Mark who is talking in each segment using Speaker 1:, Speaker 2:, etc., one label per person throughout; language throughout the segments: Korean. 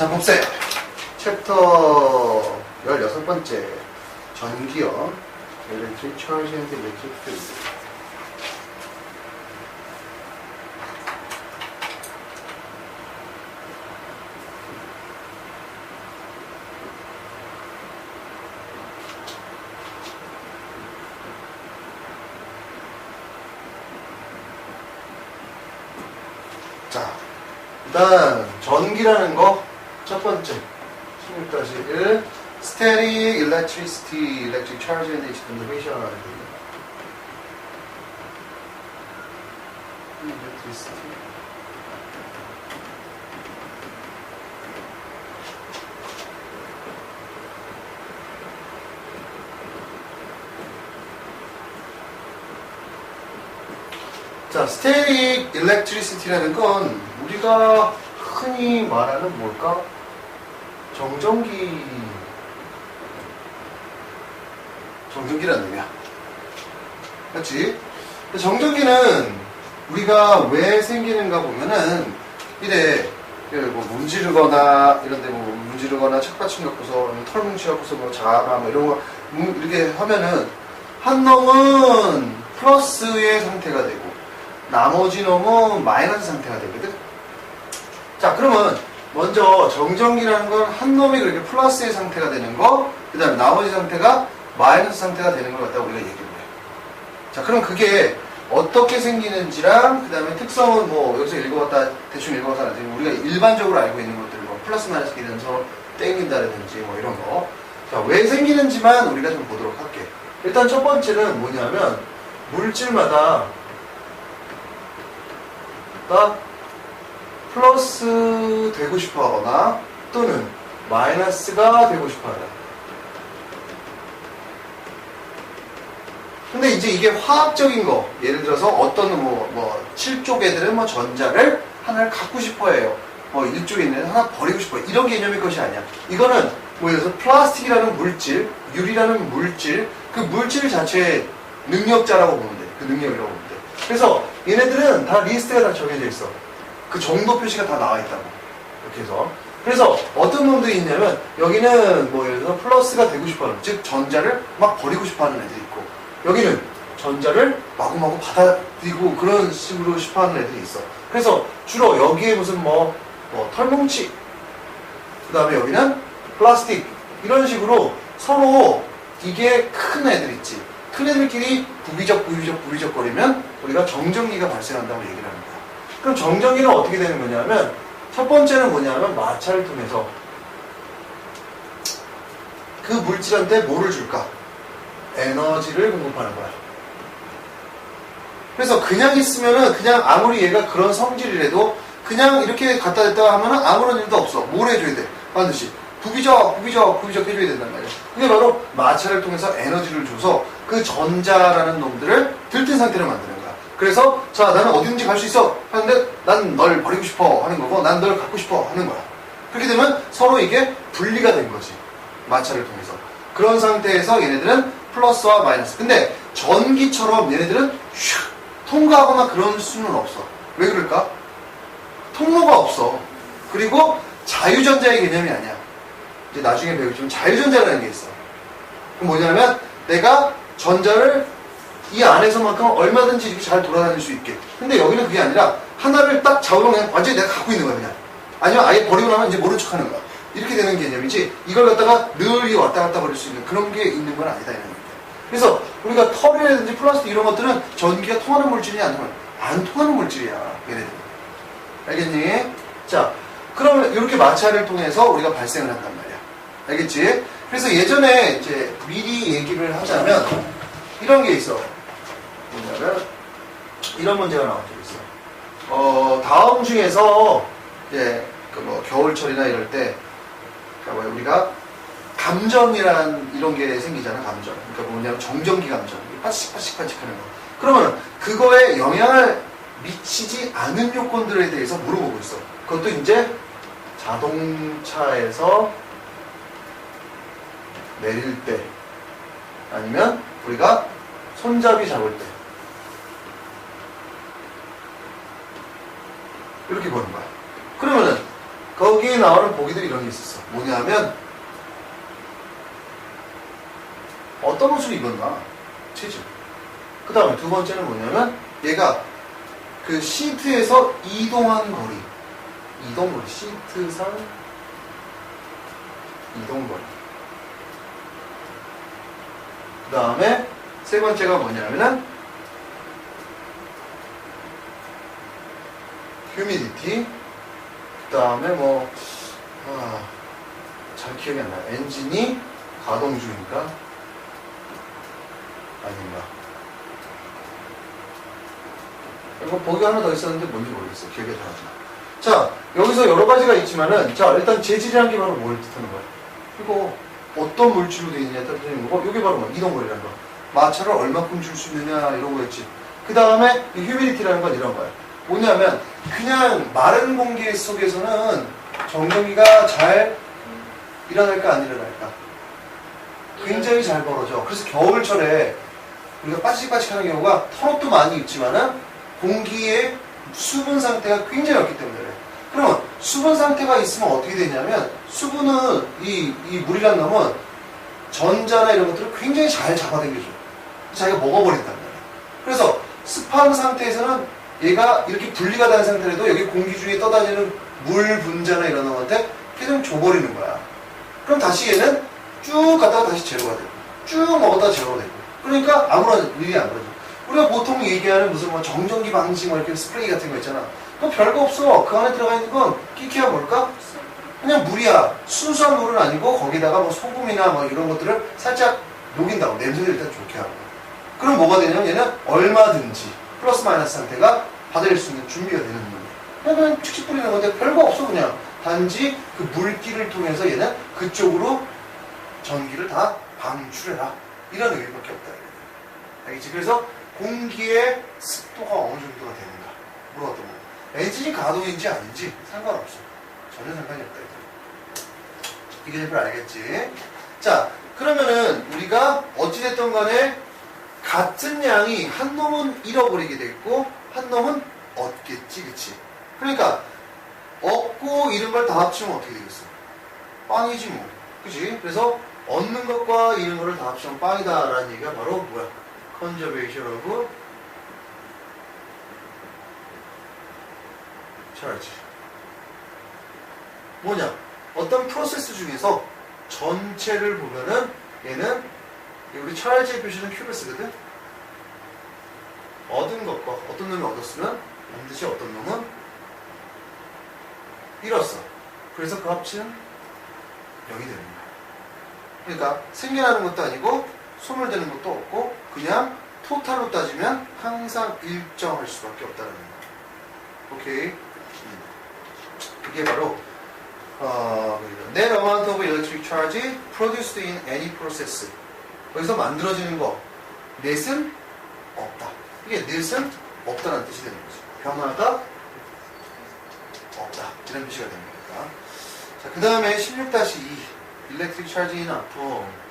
Speaker 1: 자, 봅세요. 챕터 16번째. 전기요. Electric charge and electric field. 자, 일단 전기라는 거 첫 번째 16-1 Static electricity, electric charge and its conservation. electricity. 자, static electricity라는 건 우리가 흔히 말하는 뭘까? 정전기라는 의미야. 그렇지? 정전기는 우리가 왜 생기는가 보면은 이래 뭐 문지르거나 이런데 뭐 문지르거나 책받침 갖고서 털 뭉치 갖고서 뭐 자가 뭐 이런 거 이렇게 하면은 한 놈은 플러스의 상태가 되고 나머지 놈은 마이너스 상태가 되거든. 자, 그러면 먼저 정전기라는 건 한 놈이 그렇게 플러스의 상태가 되는 거, 그 다음에 나머지 상태가 마이너스 상태가 되는 걸 갖다가 우리가 얘기를 해요. 자, 그럼 그게 어떻게 생기는지랑, 그 다음에 특성은 뭐 여기서 읽어봤다, 대충 읽어봤다, 우리가 일반적으로 알고 있는 것들, 뭐 플러스 마이너스 기den서 땡긴다든지 뭐 이런 거. 자, 왜 생기는지만 우리가 좀 보도록 할게. 일단 첫 번째는 뭐냐면, 물질마다 플러스 되고 싶어 하거나 또는 마이너스가 되고 싶어 하다. 근데 이제 이게 화학적인 거, 예를 들어서 어떤 뭐 7쪽 애들은 뭐 전자를 하나를 갖고 싶어 해요. 1쪽에 있는 애는 하나 버리고 싶어 해요. 이런 개념의 것이 아니야. 이거는 뭐 예를 들어서 플라스틱이라는 물질, 유리라는 물질, 그 물질 자체의 능력자라고 보면 돼. 그 능력이라고 보면 돼. 그래서 얘네들은 다 리스트가 다 정해져 있어. 그 정도 표시가 다 나와 있다고. 이렇게 해서. 그래서 어떤 놈들이 있냐면, 여기는 뭐 예를 들어서 플러스가 되고 싶어 하는, 즉, 전자를 막 버리고 싶어 하는 애들이 있고, 여기는 전자를 마구마구 받아들이고 그런 식으로 싶어 하는 애들이 있어. 그래서 주로 여기에 무슨 털뭉치, 그 다음에 여기는 플라스틱, 이런 식으로 서로 이게 큰 애들 있지. 큰 애들끼리 부비적 거리면 우리가 정전기가 발생한다고 얘기를 합니다. 그럼 정전기는 어떻게 되는 거냐면, 첫 번째는 뭐냐면 마찰을 통해서 그 물질한테 뭐를 줄까? 에너지를 공급하는 거야. 그래서 그냥 있으면은 그냥 아무리 얘가 그런 성질이라도 그냥 이렇게 갖다 댔다 하면은 아무런 일도 없어. 뭘 해줘야 돼? 반드시 부비적 해줘야 된단 말이야. 그게 바로 마찰을 통해서 에너지를 줘서 그 전자라는 놈들을 들뜬 상태로 만드는 거야. 그래서 자, 나는 어디든지 갈 수 있어 하는데 난 널 버리고 싶어 하는 거고, 난 널 갖고 싶어 하는 거야. 그렇게 되면 서로 이게 분리가 된 거지. 마찰을 통해서. 그런 상태에서 얘네들은 플러스와 마이너스. 근데 전기처럼 얘네들은 슉 통과하거나 그런 수는 없어. 왜 그럴까? 통로가 없어. 그리고 자유전자의 개념이 아니야. 이제 나중에 배우지만 자유전자라는 게 있어. 그럼 뭐냐면 내가 전자를 이 안에서만큼 얼마든지 이렇게 잘 돌아다닐 수 있게. 근데 여기는 그게 아니라 하나를 딱 잡으면 그냥 완전히 내가 갖고 있는 거야, 그냥. 아니면 아예 버리고 나면 이제 모른 척 하는 거야. 이렇게 되는 개념이지, 이걸 갖다가 늘 왔다 갔다 버릴 수 있는 그런 게 있는 건 아니다, 이런 거야. 그래서 우리가 털이라든지 플라스틱 이런 것들은 전기가 통하는 물질이 아니면 안 통하는 물질이야, 얘네들. 알겠니? 자, 그러면 이렇게 마찰을 통해서 우리가 발생을 한단 말이야. 알겠지? 그래서 예전에 이제 미리 얘기를 하자면 이런 게 있어. 뭐냐면 이런 문제가 나온 적이 있어. 다음 중에서 이제 겨울철이나 이럴 때 우리가 감전이란 이런 게 생기잖아. 감전. 그러니까 뭐냐면 정전기 감전. 반칙 하는 거. 그러면 그거에 영향을 미치지 않은 요건들에 대해서 물어보고 있어. 그것도 이제 자동차에서 내릴 때, 아니면 우리가 손잡이 잡을 때, 이렇게 보는 거야. 그러면은 거기에 나오는 보기들이 이런 게 있었어. 뭐냐면 어떤 옷을 입었나? 체질. 그 다음에 두 번째는 뭐냐면 얘가 그 시트에서 이동한 거리. 이동거리. 시트상 이동거리. 그 다음에 세 번째가 뭐냐면은 휴미디티. 그 다음에 잘 기억이 안 나요. 엔진이 가동 중인가? 아닌가? 이거 보기 하나 더 있었는데 뭔지 모르겠어요. 기억이 잘 안 나요. 자, 여기서 여러 가지가 있지만은, 자, 일단 재질이라는 게 바로 뭘 뜻하는 거야? 이거 어떤 물질로 되어 있느냐에 따라 틀리는 거고, 이게 바로 뭐 이동거리라는 거. 마찰을 얼마큼 줄 수 있느냐, 이런 거였지. 그 다음에 이 휴미디티라는 건 이런 거야. 뭐냐면, 그냥 마른 공기 속에서는 정전기가 잘 일어날까, 안 일어날까? 굉장히 잘 벌어져. 그래서 겨울철에 우리가 빠직빠직하는 경우가 털옷도 많이 입지만은 공기의 수분 상태가 굉장히 없기 때문에 그래. 그러면 수분 상태가 있으면 어떻게 되냐면 수분은 이 물이란 놈은 전자나 이런 것들을 굉장히 잘 잡아당겨줘. 자기가 먹어버린단 말이야. 그래서 습한 상태에서는 얘가 이렇게 분리가 된 상태라도 여기 공기 중에 떠다니는 물 분자나 이런 놈한테 계속 줘버리는 거야. 그럼 다시 얘는 쭉 갔다가 다시 제로가 되고 쭉 먹었다가 제로가 되고 그러니까 아무런 일이 안 벌어져. 우리가 보통 얘기하는 무슨 뭐 정전기 방지 뭐 이렇게 스프레이 같은 거 있잖아. 그건 별거 없어. 그 안에 들어가 있는 건 끼키야 뭘까? 그냥 물이야. 순수한 물은 아니고 거기다가 뭐 소금이나 뭐 이런 것들을 살짝 녹인다고. 냄새를 일단 좋게 하고. 그럼 뭐가 되냐면 얘는 얼마든지 플러스 마이너스 상태가 받아낼 수 있는 준비가 되는 거예요. 그냥 칙칙 뿌리는 건데 별거 없어 그냥. 단지 그 물기를 통해서 얘는 그쪽으로 전기를 다 방출해라. 이런 의미밖에 없다. 알겠지? 그래서 공기의 습도가 어느 정도가 되는가 물어봤던 거. 엔진이 가동인지 아닌지 상관없어. 전혀 상관이 없다. 이게 제일 알겠지? 자, 그러면은 우리가 어찌됐든 간에 같은 양이 한 놈은 잃어버리게 돼 있고 한 놈은 얻겠지, 그치? 그러니까 얻고 잃은 걸 다 합치면 어떻게 되겠어? 빵이지 뭐, 그치? 그래서 얻는 것과 잃은 거를 다 합치면 빵이다라는 얘기가 바로 뭐야? conservation of charge. 뭐냐? 어떤 프로세스 중에서 전체를 보면은 얘는 우리 charge의 표시는 Q를 쓰거든? 얻은 것과 어떤 놈이 얻었으면 반드시 어떤 놈은 잃었어. 그래서 그 합치는 0이 되는 거야. 그러니까 생겨나는 것도 아니고 소멸되는 것도 없고 그냥 토탈로 따지면 항상 일정할 수밖에 없다는 거야. 오케이. 그게 바로 net amount of electric charge produced in any process. 여기서 만들어지는 거. net은 없다. 이게 net은 없다는 뜻이 되는 거죠. 변화가 없다. 이런 표시가 되는 거니까. 자, 그 다음에 16-2 electric charge in atom.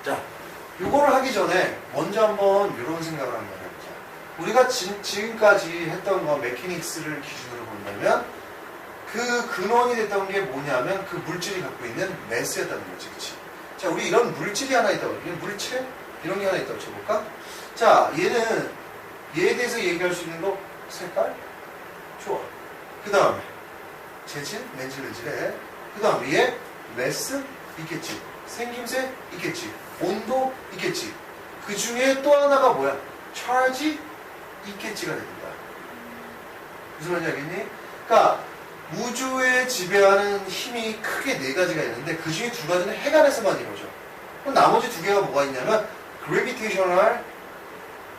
Speaker 1: 자, 요거를 하기 전에 먼저 한번 이런 생각을 한번 해보자. 우리가 지금까지 했던 거 메케닉스를 기준으로 본다면 그 근원이 됐던 게 뭐냐면 그 물질이 갖고 있는 매스였다는 거지, 그치? 자, 우리 이런 물질이 하나 있다고, 물체? 이런 게 하나 있다고 쳐볼까? 자, 얘에 대해서 얘기할 수 있는 거, 색깔? 좋아. 그 다음에, 재질? 맨질맨질해. 그 다음 위에 매스? 있겠지. 생김새? 있겠지. 온도? 있겠지. 그 중에 또 하나가 뭐야? charge? 있겠지가 됩니다. 무슨 말인지 알겠니? 그러니까 우주에 지배하는 힘이 크게 네 가지가 있는데 그 중에 두 가지는 핵안에서만 이루어져. 그럼 나머지 두 개가 뭐가 있냐면 gravitational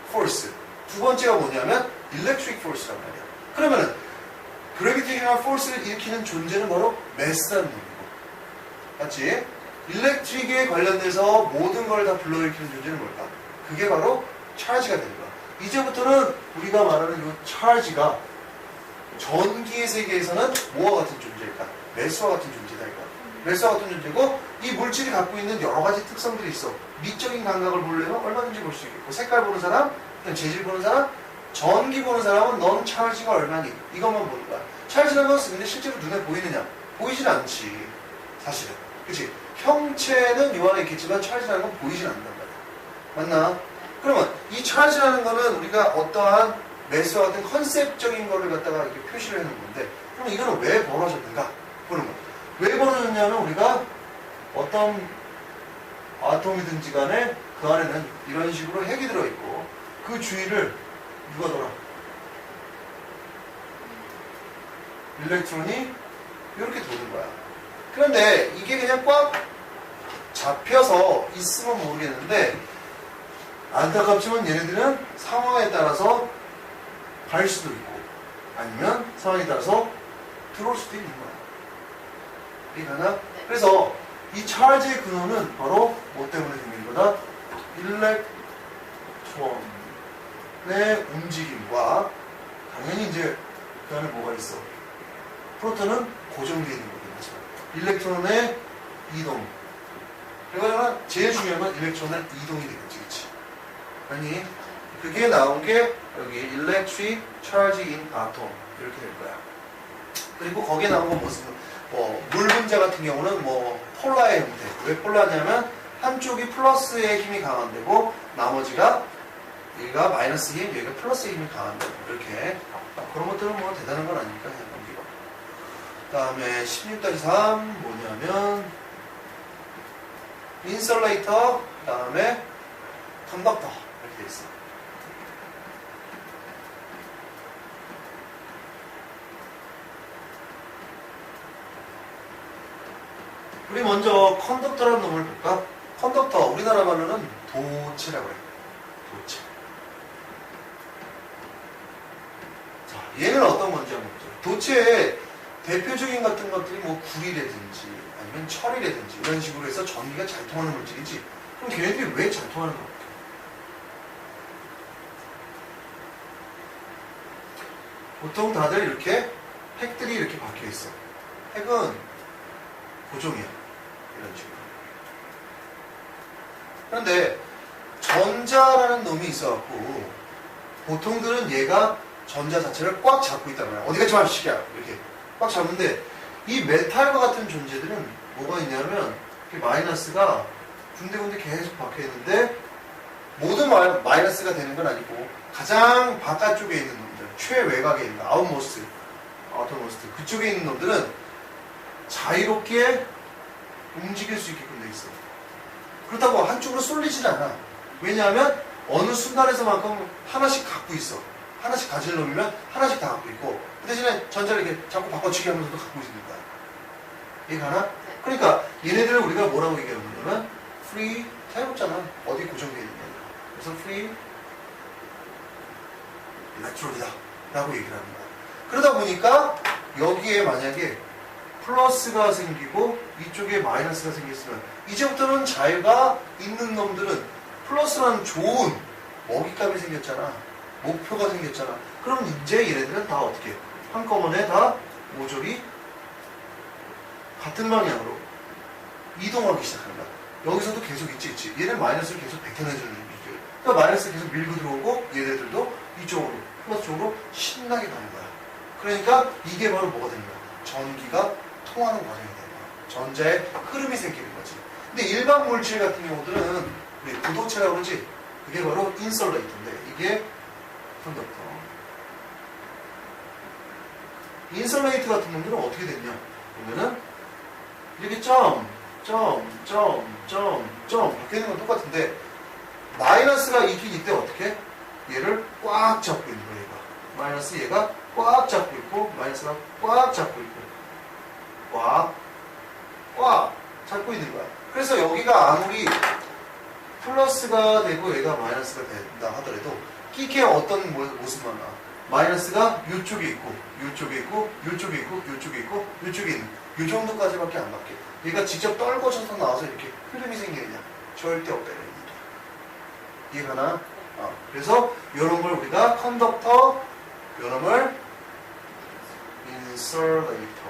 Speaker 1: force. 두 번째가 뭐냐면 electric force란 말이야. 그러면은 gravitational force를 일으키는 존재는 바로 mass라는 놈이고, 맞지? 일렉트릭에 관련돼서 모든 걸 다 불러일으키는 존재는 뭘까? 그게 바로 charge가 되는 거야. 이제부터는 우리가 말하는 이 charge가 전기의 세계에서는 뭐와 같은 존재일까? 매스와 같은 존재다. 매수와 같은 존재고 이 물질이 갖고 있는 여러 가지 특성들이 있어. 미적인 감각을 보려면 얼마든지 볼 수 있겠고 색깔 보는 사람, 재질 보는 사람, 전기 보는 사람은 넌 찰지가 얼마니 이것만 보는 거야. 찰지라는 것은 근데 실제로 눈에 보이느냐? 보이진 않지 사실은. 그치? 형체는 요 안에 있겠지만 찰지라는 건 보이진 않는단 말이야. 맞나? 그러면 이 찰지라는 거는 우리가 어떠한 매수와 같은 컨셉적인 거를 갖다가 이렇게 표시를 해놓은 건데 그럼 이거는 왜 벌어졌는가? 보는 거야. 왜 벌어졌냐면 우리가 어떤 아톰이든지 간에 그 안에는 이런 식으로 핵이 들어있고 그 주위를 누가 돌아? 일렉트론이 이렇게 도는 거야. 그런데 이게 그냥 꽉 잡혀서 있으면 모르겠는데 안타깝지만 얘네들은 상황에 따라서 갈 수도 있고 아니면 상황에 따라서 들어올 수도 있는 거야. 이해가나? 네. 그래서 이 찰지의 근원은 바로 뭐 때문에 생긴 거다? 일렉트론의 움직임과 당연히 이제 그 안에 뭐가 있어? 프로톤은 고정되어 있는 거긴 하지만 일렉트론의 이동. 그러니까 제일 중요한 건 일렉트론의 이동이 되겠지, 그치? 아니, 그게 나온 게 여기 electric charge in atom 이렇게 될 거야. 그리고 거기에 나온 건 무슨 물 분자 같은 경우는 폴라의 형태. 왜 폴라냐면 한쪽이 플러스의 힘이 강한 데고 나머지가 여기가 마이너스 힘, 여기가 플러스의 힘이 강한 데. 이렇게 그런 것들은 대단한 건 아니니까 그냥 넘기고. 그 다음에 16-3 뭐냐면 인설레이터, 그 다음에 컨덕터 이렇게 돼 있어. 우리 먼저 컨덕터라는 놈을 볼까? 컨덕터, 우리나라 말로는 도체라고 해요. 도체. 자, 얘는 어떤 건지 한번 보죠. 도체의 대표적인 같은 것들이 구리라든지 아니면 철이라든지 이런 식으로 해서 전기가 잘 통하는 물질이지. 그럼 걔네들이 왜 잘 통하는 것 같아요? 보통 다들 이렇게 핵들이 이렇게 박혀 있어. 핵은 고정이야. 이런 식으로. 그런데 전자라는 놈이 있어갖고 보통들은 얘가 전자 자체를 꽉 잡고 있단 말이야. 어디 가지 마시야 이렇게 꽉 잡는데 이 메탈과 같은 존재들은 뭐가 있냐면 마이너스가 군데군데 계속 박혀 있는데 모든 마이너스가 되는 건 아니고 가장 바깥쪽에 있는 놈들, 최외곽에 있는 아웃모스트 그쪽에 있는 놈들은 자유롭게 움직일 수 있게끔 돼 있어. 그렇다고 한쪽으로 쏠리진 않아. 왜냐하면 어느 순간에서만큼 하나씩 갖고 있어. 하나씩 가질 놈이면 하나씩 다 갖고 있고 그 대신에 전자를 이렇게 자꾸 바꿔치기 하면서도 갖고 있는 거야. 이해가나? 그러니까 얘네들을 우리가 뭐라고 얘기하냐면 free, 자유롭잖아. 어디 고정되어 있는 거야. 그래서 free electron이다 라고 얘기를 하는 거야. 그러다 보니까 여기에 만약에 플러스가 생기고 이쪽에 마이너스가 생겼으면 이제부터는 자유가 있는 놈들은 플러스라는 좋은 먹잇감이 생겼잖아. 목표가 생겼잖아. 그럼 이제 얘네들은 다 어떻게 한꺼번에 다 모조리 같은 방향으로 이동하기 시작한다. 여기서도 계속 있지. 얘는 마이너스를 계속 뱉어내주는 일이죠. 그러니까 마이너스를 계속 밀고 들어오고 얘네들도 이쪽으로 플러스 쪽으로 신나게 가는 거야. 그러니까 이게 바로 뭐가 되는 거야? 전기가 통하는 과정이 되는 거야. 전자의 흐름이 생기는 거지. 근데 일반 물질 같은 경우들은 우리 구도체라고 그러지. 그게 바로 인설레이터인데 이게 컨덕터. 인설레이터 같은 놈들은 어떻게 됐냐? 보면은 이렇게 점 바뀌는 건 똑같은데 마이너스가 있긴 이때 어떻게? 얘를 꽉 잡고 있는 거야. 얘가. 마이너스 얘가 꽉 잡고 있고 마이너스가 꽉 잡고 있고 꽉 잡고 있는 거야. 그래서 여기가 아무리 플러스가 되고 얘가 마이너스가 된다 하더라도 끼케 어떤 모습만 나와. 마이너스가 이쪽에 있고 이쪽에 있고 이쪽에 있고 이쪽에 있고 이쪽에 있는 이 정도까지밖에 안 바뀌어. 얘가 직접 떨궈져서 나와서 이렇게 흐름이 생기느냐? 절대 없다 이런 얘기야. 이해가나? 그래서 이런 걸 우리가 컨덕터, 이런 걸 인설레이터.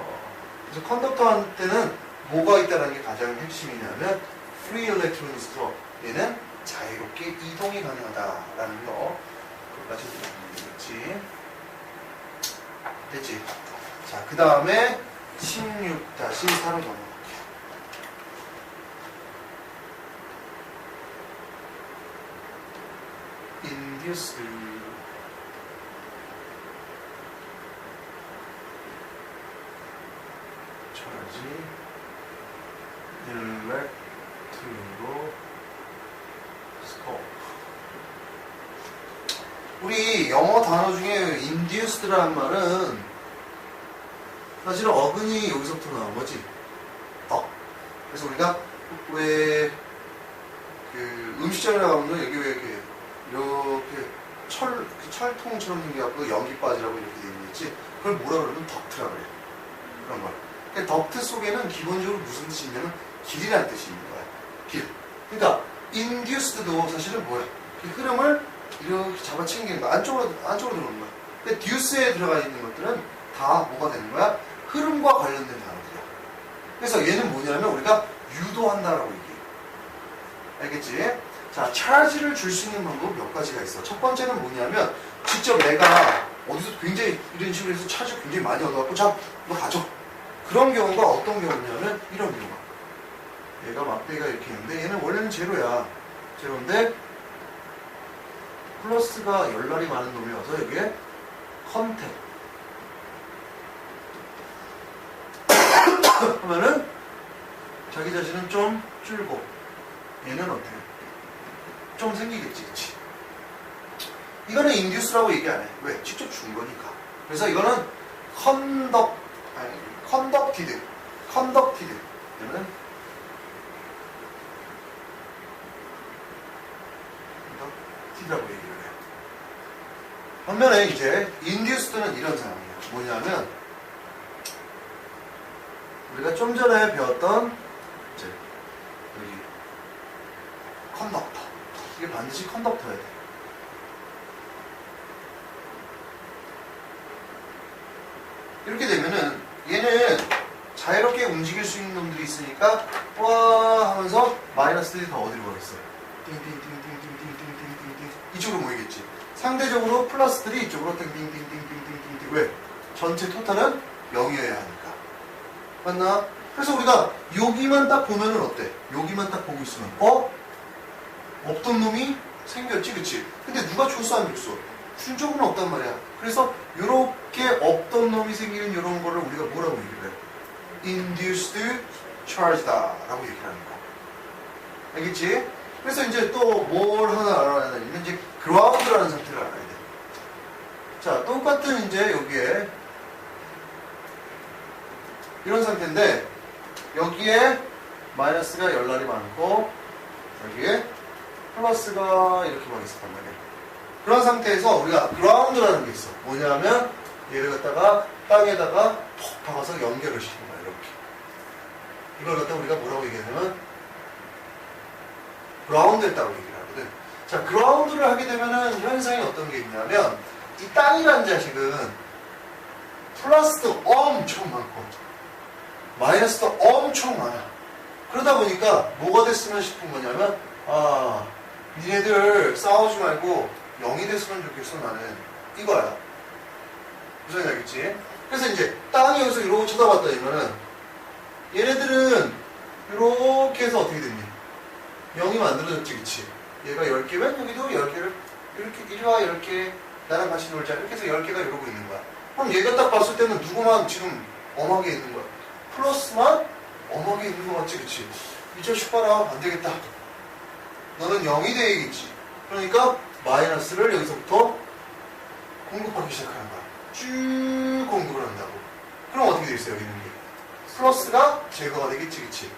Speaker 1: 그래서 컨덕터한테는 뭐가 있다는 게 가장 핵심이냐면 free electron store. 얘는 자유롭게 이동이 가능하다라는 거. 그것까지 들어보면 되겠지. 됐지? 자, 그 다음에 16-4로 넘어갈게요. induced charge electro scope. 우리 영어 단어 중에 induced라는 말은 사실은 어근이 여기서부터 나온 거지. 그래서 우리가 왜 그 음식점에 가면 여기 왜 이렇게 철통처럼 생겨갖고 연기 빠지라고 이렇게 되어 있지. 그걸 뭐라 그러면 덕트라 그래. 그런 걸. 그러니까 덕트 속에는 기본적으로 무슨 뜻이 있냐면 길이라는 뜻이 있는 거야. 길. 그러니까 induced도 사실은 뭐야? 그 흐름을 이렇게 잡아당기는 거야. 안쪽으로 들어오는 거야. 근데 듀스에 들어가 있는 것들은 다 뭐가 되는 거야? 흐름과 관련된 단어들이야. 그래서 얘는 뭐냐면 우리가 유도한다라고 얘기해. 알겠지? 자, 차지를 줄 수 있는 방법 몇 가지가 있어. 첫 번째는 뭐냐면 직접 내가 어디서 굉장히 이런 식으로 해서 차지를 굉장히 많이 얻어갖고 자, 너 가져. 그런 경우가 어떤 경우냐면 이런 경우가. 얘가 막대기가 이렇게 있는데 얘는 원래는 제로야. 제로인데 플러스가 열날이 많은 놈이 와서 여기에 컨택 하면은 자기 자신은 좀 줄고 얘는 어때? 좀 생기겠지, 그치? 이거는 인듀스라고 얘기 안 해. 왜? 직접 준 거니까. 그래서 이거는 컨덕티드. 얘는 컨덕티드라고 얘기를 해. 반면에 이제 인듀스드는 이런 상황이에요. 뭐냐면 우리가 좀 전에 배웠던 이제 여기 컨덕터. 이게 반드시 컨덕터여야 돼. 이렇게 되면은 얘는 자유롭게 움직일 수 있는 놈들이 있으니까 와 하면서 마이너스들이 다 어디로 가겠어? 띵띵띵띵띵띵띵띵띵띵 이쪽으로 모이겠지. 상대적으로 플러스들이 이쪽으로 띵띵띵띵띵띵띵. 왜? 전체 토탈은 0이어야 하니까. 맞나? 그래서 우리가 여기만 딱 보면은 어때? 여기만 딱 보고 있으면 없던 놈이 생겼지, 그치? 근데 누가 줬어, 안 줬어? 준 적은 없단 말이야. 그래서 이렇게 없던 놈이 생기는 이런 거를 우리가 뭐라고 얘기를 해? induced charge다 라고 얘기를 하는 거야. 알겠지? 그래서 이제 또 뭘 하나 알아야 되냐면 이제 ground라는 상태를 알아야 돼. 자, 똑같은 이제 여기에 이런 상태인데 여기에 마이너스가 열날이 많고 여기에 플러스가 이렇게 막 있었단 말이야. 그런 상태에서 우리가 그라운드라는 게 있어. 뭐냐면 얘를 갖다가 땅에다가 톡 박아서 연결을 시키는 거야. 이렇게. 이걸 갖다 우리가 뭐라고 얘기하냐면 그라운드 했다고 얘기를 하거든. 자, 그라운드를 하게 되면은 현상이 어떤 게 있냐면 이 땅이라는 자식은 플러스도 엄청 많고 마이너스도 엄청 많아. 그러다 보니까 뭐가 됐으면 싶은 거냐면 니네들 싸우지 말고 0이 됐으면 좋겠어. 나는 이거야. 무슨 소리 알겠지? 그래서 이제 땅이 여기서 이러고 쳐다봤더니면은 얘네들은 이렇게 해서 어떻게 됐니? 0이 만들어졌지, 그치? 얘가 10개면 여기도 10개를 이렇게 이리와 10개 나랑 같이 놀자 이렇게 해서 10개가 이러고 있는 거야. 그럼 얘가 딱 봤을 때는 누구만 지금 엄하게 있는 거야? 플러스만 엄하게 있는 거 같지, 그치? 이 자식 봐라, 안 되겠다. 너는 0이 돼야겠지. 그러니까 마이너스를 여기서부터 공급하기 시작하는 거야. 쭉 공급을 한다고. 그럼 어떻게 되겠어요? 여기 있는 게 플러스가 제거가 되겠지, 그치?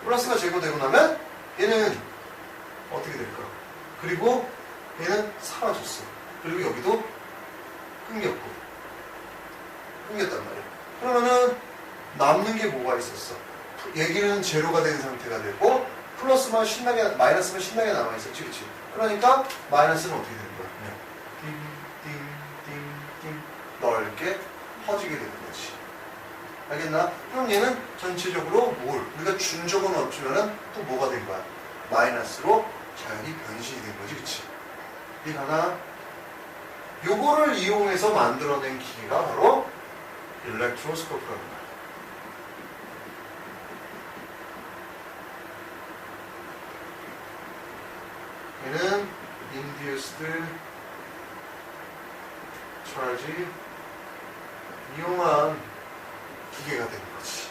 Speaker 1: 플러스가 제거되고 나면 얘는 어떻게 될까? 그리고 얘는 사라졌어. 그리고 여기도 끊겼단 말이야. 그러면은 남는 게 뭐가 있었어? 얘기는 제로가 된 상태가 되고 플러스만 신나게, 마이너스만 신나게 남아있었지, 그치? 그러니까 마이너스는 어떻게 되는 거야? 그냥 띵띵띵띵 넓게 퍼지게 되는 거지. 알겠나? 그럼 얘는 전체적으로 뭘? 우리가 준 적은 없지만은 또 뭐가 된 거야? 마이너스로 자연히 변신이 된 거지, 그치? 이해가나? 요거를 이용해서 만들어낸 기계가 바로 일렉트로스코프라는 거야. 얘는 induced charge 이용한 기계가 되는 거지.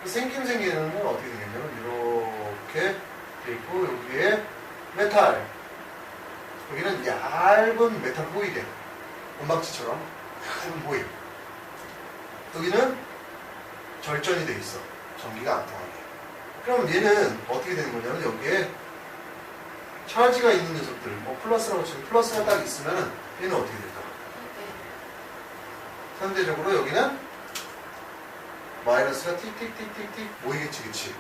Speaker 1: 생기는 어떻게 되겠냐면 이렇게 돼 있고 여기에 메탈, 여기는 얇은 메탈 호일이야. 은박지처럼 얇은 호일. 여기는 절전이 돼 있어. 전기가 안 통하게. 그럼 얘는 어떻게 되는 거냐면 여기에 차지가 있는 녀석들, 뭐 플러스라고 치면 플러스가 딱 있으면 얘는 어떻게 될까? 상대적으로 여기는 마이너스가 틱틱틱틱틱 모이겠지, 그치?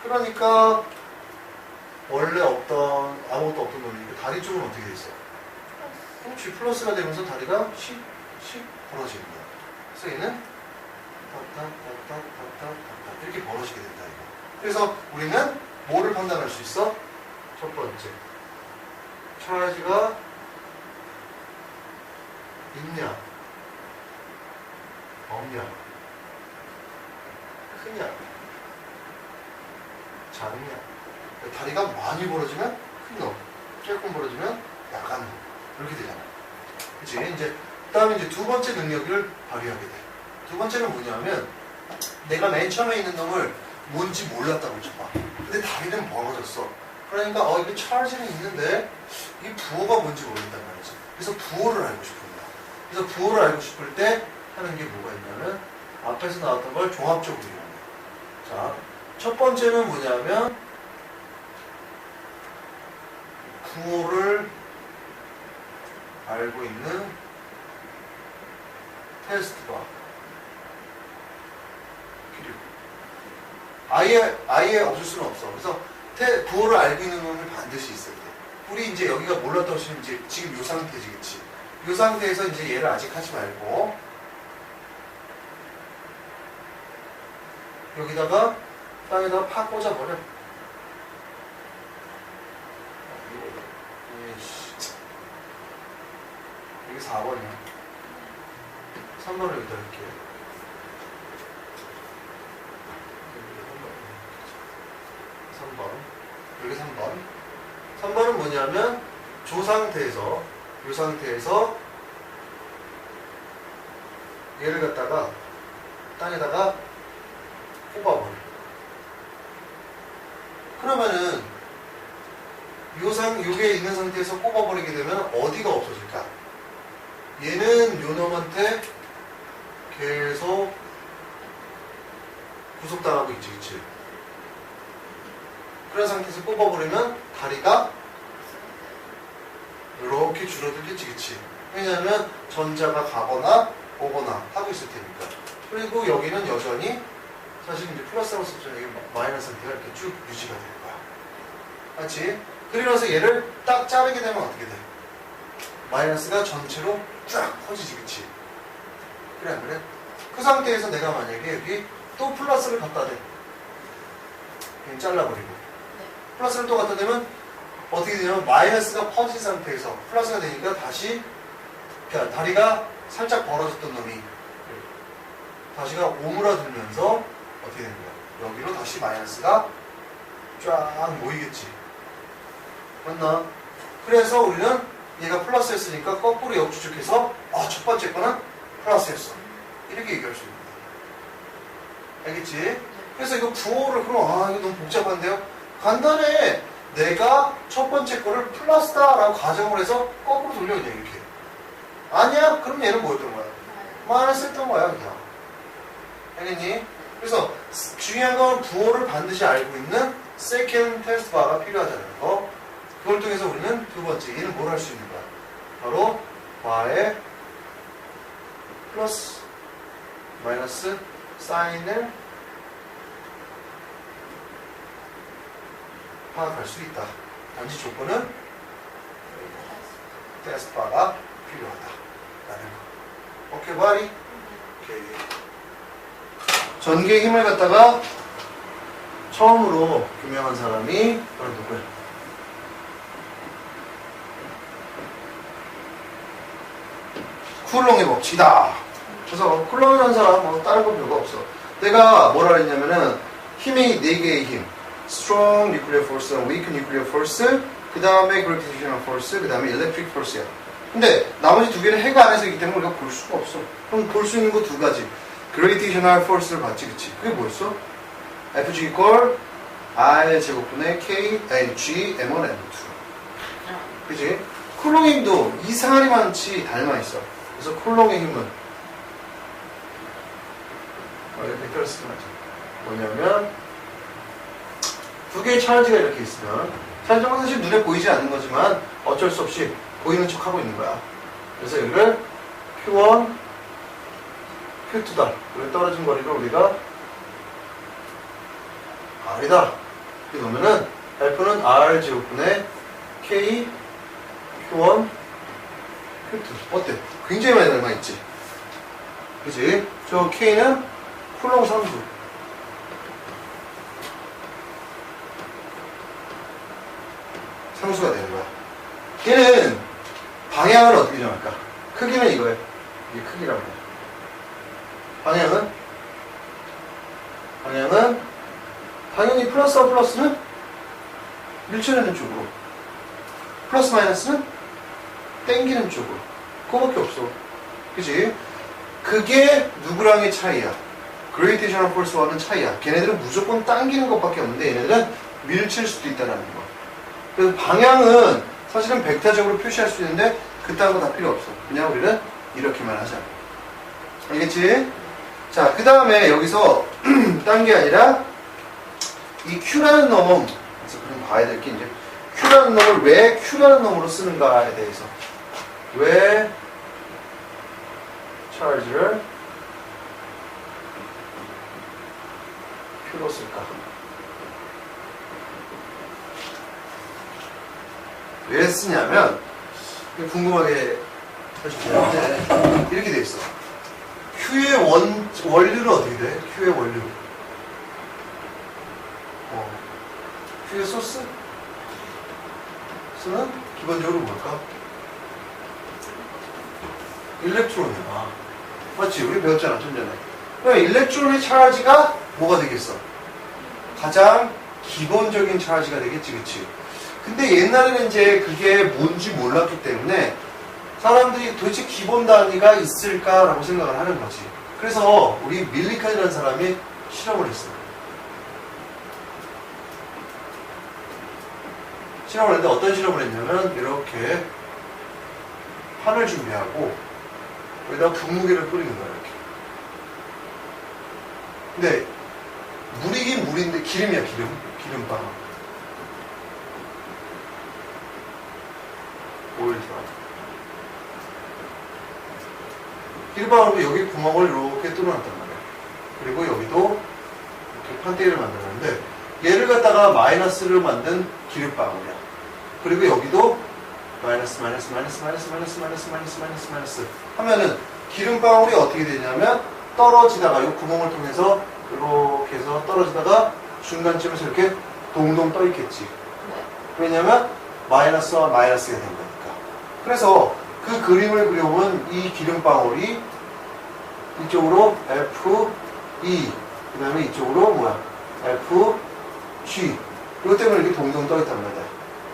Speaker 1: 그러니까 원래 없던 아무것도 없던 놈이니까 다리 쪽은 어떻게 돼 있어? 그렇지, 플러스가 되면서 다리가 씩 벌어지는 거야. 그래서 얘는 딱딱딱딱딱딱 이렇게 벌어지게 된다 이거. 그래서 우리는 뭐를 판단할 수 있어? 첫 번째, 차지가 있냐, 없냐, 크냐, 작냐. 다리가 많이 벌어지면 큰 놈, 조금 벌어지면 약한 놈, 이렇게 되잖아. 그치? 이제 그다음에 이제 두 번째 능력을 발휘하게 돼. 두 번째는 뭐냐면 내가 맨 처음에 있는 놈을 뭔지 몰랐다고 쳐봐. 근데 다리는 멀어졌어. 그러니까 이게 차지는 있는데 이 부호가 뭔지 모른단 말이지. 그래서 부호를 알고 싶은 거야. 그래서 부호를 알고 싶을 때 하는 게 뭐가 있냐면 앞에서 나왔던 걸 종합적으로 이용해. 자, 첫 번째는 뭐냐면 부호를 알고 있는 테스트가 필요해. 아예 없을 수는 없어. 그래서 부호를 알고 있는 놈이 반드시 있어야 돼. 우리 이제 여기가 몰랐다고 하시면 이제 지금 이 상태지, 그치? 이 상태에서 이제 얘를 아직 하지 말고 여기다가 땅에다가 팍 꽂아버려. 여기 4번이야. 3번을 여기다 이렇게. 여기 3번. 3번은 뭐냐면 이 상태에서 얘를 갖다가 땅에다가 꼽아버려. 그러면은 요게 있는 상태에서 꼽아버리게 되면 어디가 없어질까? 얘는 요 놈한테 계속 구속당하고 있지, 그치? 그런 상태에서 꼽아버리면 다리가 이렇게 줄어들겠지, 그치? 왜냐하면 전자가 가거나 오거나 하고 있을 테니까. 그리고 여기는 여전히 사실 이제 플러스라고 썼죠. 여기 마이너스 상태가 이렇게 쭉 유지가 될 거야. 맞지? 그러면서 얘를 딱 자르게 되면 어떻게 돼? 마이너스가 전체로 쫙 퍼지지, 그치? 그래, 안 그래? 그 상태에서 내가 만약에 여기 또 플러스를 갖다 대. 그냥 잘라버리고. 플러스를 또 갖다 대면 어떻게 되냐면 마이너스가 퍼진 상태에서 플러스가 되니까 다시 다리가 살짝 벌어졌던 놈이 다시가 오므라들면서 어떻게 되는 거야? 여기로 다시 마이너스가 쫙 모이겠지. 맞나? 그래서 우리는 얘가 플러스였으니까 거꾸로 역추적해서 첫 번째 거는 플러스였어. 이렇게 얘기할 수 있는 거야. 알겠지? 그래서 이거 부호를 그럼 이거 너무 복잡한데요? 간단해. 내가 첫 번째 거를 플러스다라고 가정을 해서 거꾸로 돌려 그냥 이렇게. 아니야? 그럼 얘는 뭐였던 거야? 마이너스였던 거야 그냥. 알겠니? 그래서 중요한 건 부호를 반드시 알고 있는 세컨드 테스트 바가 필요하다는 거. 그걸 통해서 우리는 두 번째 얘는 뭘 할 수 있는 거야? 바로 바의 플러스 마이너스 사인을 파악할 수 있다. 단지 조건은 테스트 바가 필요하다. 라는 거. 오케이, 바리? 오케이. 전기의 힘을 갖다가 처음으로 규명한 사람이 바로 누구야? 쿨롱의 법칙이다. 그래서 쿨롱이라는 사람 뭐 다른 건 별거 없어. 내가 뭐라 그랬냐면은 힘이 4개의 힘, strong nuclear force, weak nuclear force, 그 다음에 gravitational force, 그 다음에 electric force야. 근데 나머지 2개는 핵 안에서 있기 때문에 우리가 볼 수가 없어. 그럼 볼 수 있는 거 2가지. gravitational force를 봤지, 그치? 그게 뭐였어? Fg equal R 제곱분의 K, G, M1, M2. 그치? 쿨롱의 힘도 이상하리 많지 닮아있어. 그래서 쿨롱의 힘은 벡터를 쓰지 말자. 뭐냐면 2개의 차원지가 이렇게 있으면 사실은 사실 눈에 보이지 않는 거지만 어쩔 수 없이 보이는 척 하고 있는 거야. 그래서 여기를 Q1, Q2다. 여기 떨어진 거리를 우리가 R이다. 이렇게 놓으면은 F는 R 제곱분의 K, Q1, Q2. 어때? 굉장히 많이 닮아있지? 그치? 저 K는 쿨롱 상수. 상수가 되는 거야. 얘는 방향을 어떻게 정할까? 크기는 이거예요. 이게 크기라고 해요. 방향은 당연히 플러스와 플러스는 밀쳐내는 쪽으로, 플러스 마이너스는 땡기는 쪽으로. 그거밖에 없어. 그치? 그게 누구랑의 차이야? 그레이테이셔널 폴스와는 차이야. 걔네들은 무조건 당기는 것밖에 없는데 얘네들은 밀칠 수도 있다는 거. 그래서 방향은 사실은 벡터적으로 표시할 수 있는데 그딴 거 다 필요 없어. 그냥 우리는 이렇게만 하자. 알겠지? 자, 그 다음에 여기서 딴 게 아니라 이 Q라는 놈, 그래서 그럼 봐야 될 게 이제 Q라는 놈을 왜 Q라는 놈으로 쓰는가에 대해서, 왜 차지를 Q로 쓸까? 왜 쓰냐면 궁금하게 하시면 이렇게 돼 있어. Q의 원류는 어떻게 돼? Q의 원류. Q의 소스? 소스는 기본적으로 뭘까? 일렉트론이야. 맞지? 우리 배웠잖아, 좀 전에. 그럼 일렉트론의 차지가 뭐가 되겠어? 가장 기본적인 차지가 되겠지, 그치? 근데 옛날에는 이제 그게 뭔지 몰랐기 때문에 사람들이 도대체 기본 단위가 있을까라고 생각을 하는 거지. 그래서 우리 밀리칸이라는 사람이 실험을 했어. 실험을 했는데 어떤 실험을 했냐면 이렇게 판을 준비하고 여기다 분무기를 뿌리는 거야, 이렇게. 근데 물이긴 물인데 기름이야, 기름빵. 오일 드라이. 기름빵으로 여기 구멍을 이렇게 뚫어놨단 말이야. 그리고 여기도 이렇게 판때기를 만들었는데 얘를 갖다가 마이너스를 만든 기름방울이야. 그리고 여기도 마이너스 하면은 기름방울이 어떻게 되냐면 떨어지다가 이 구멍을 통해서 이렇게 해서 떨어지다가 중간쯤에서 이렇게 동동 떠 있겠지. 왜냐면 마이너스와 마이너스가 된 거니까. 그래서 그 그림을 그려본 이 기름방울이 이쪽으로 FE, 그 다음에 이쪽으로 뭐야? FG. 이것 때문에 이렇게 동동 떠 있단 말이야.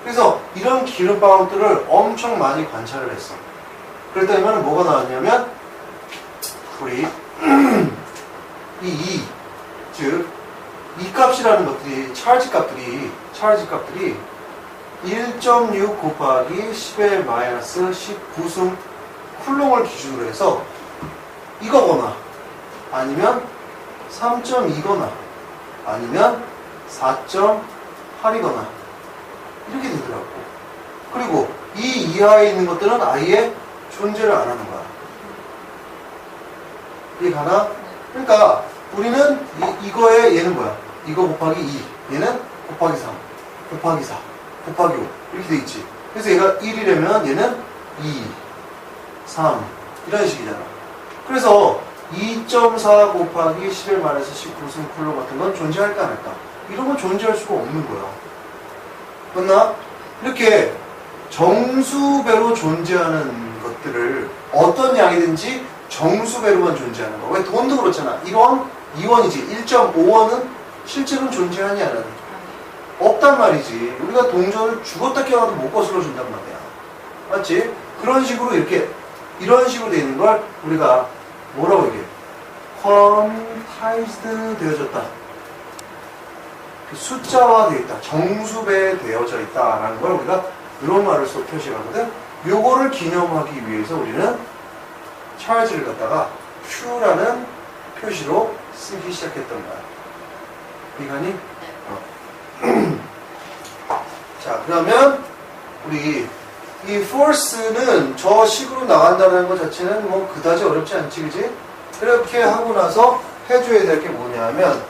Speaker 1: 그래서 이런 기름방울들을 엄청 많이 관찰을 했어. 그랬더니 뭐가 나왔냐면, 풀이, 이, 즉, 이 값이라는 것들이, 차지 값들이 1.6 곱하기 10의 마이너스 19승 쿨롱을 기준으로 해서 이거거나 아니면 3.2거나 아니면 4.8이거나 이렇게 되더라고. 그리고 이 이하에 있는 것들은 아예 존재를 안 하는 거야. 이해가나? 그러니까 우리는 이거에 얘는 뭐야? 이거 곱하기 2, 얘는 곱하기 3, 곱하기 4, 곱하기 5 이렇게 돼 있지. 그래서 얘가 1이라면 얘는 2, 3 이런 식이잖아. 그래서 2.4 곱하기 11-19승 쿨럼 같은 건 존재할까 안 할까? 이런 건 존재할 수가 없는 거야. 맞나? 이렇게 정수배로 존재하는 것들을 어떤 양이든지 정수배로만 존재하는 거. 왜 돈도 그렇잖아. 1원, 2원이지. 1.5원은 실제로는 존재하니 안 하니? 없단 말이지. 우리가 동전을 죽었다 깨어나도 못 거슬러 준단 말이야. 맞지? 그런 식으로 이런 식으로 되어 있는 걸 우리가 뭐라고 얘기해? quantized 되어졌다. 숫자화 되어 있다. 정수배 되어져 있다라는 걸 우리가 이런 말을 써 표시하거든. 요거를 기념하기 위해서 우리는 차지를 갖다가 Q라는 표시로 쓰기 시작했던 거야. 이해가니? 자, 그러면 우리 이 force는 저 식으로 나간다는 것 자체는 뭐 그다지 어렵지 않지, 그지? 이렇게 하고 나서 해줘야 될 게 뭐냐면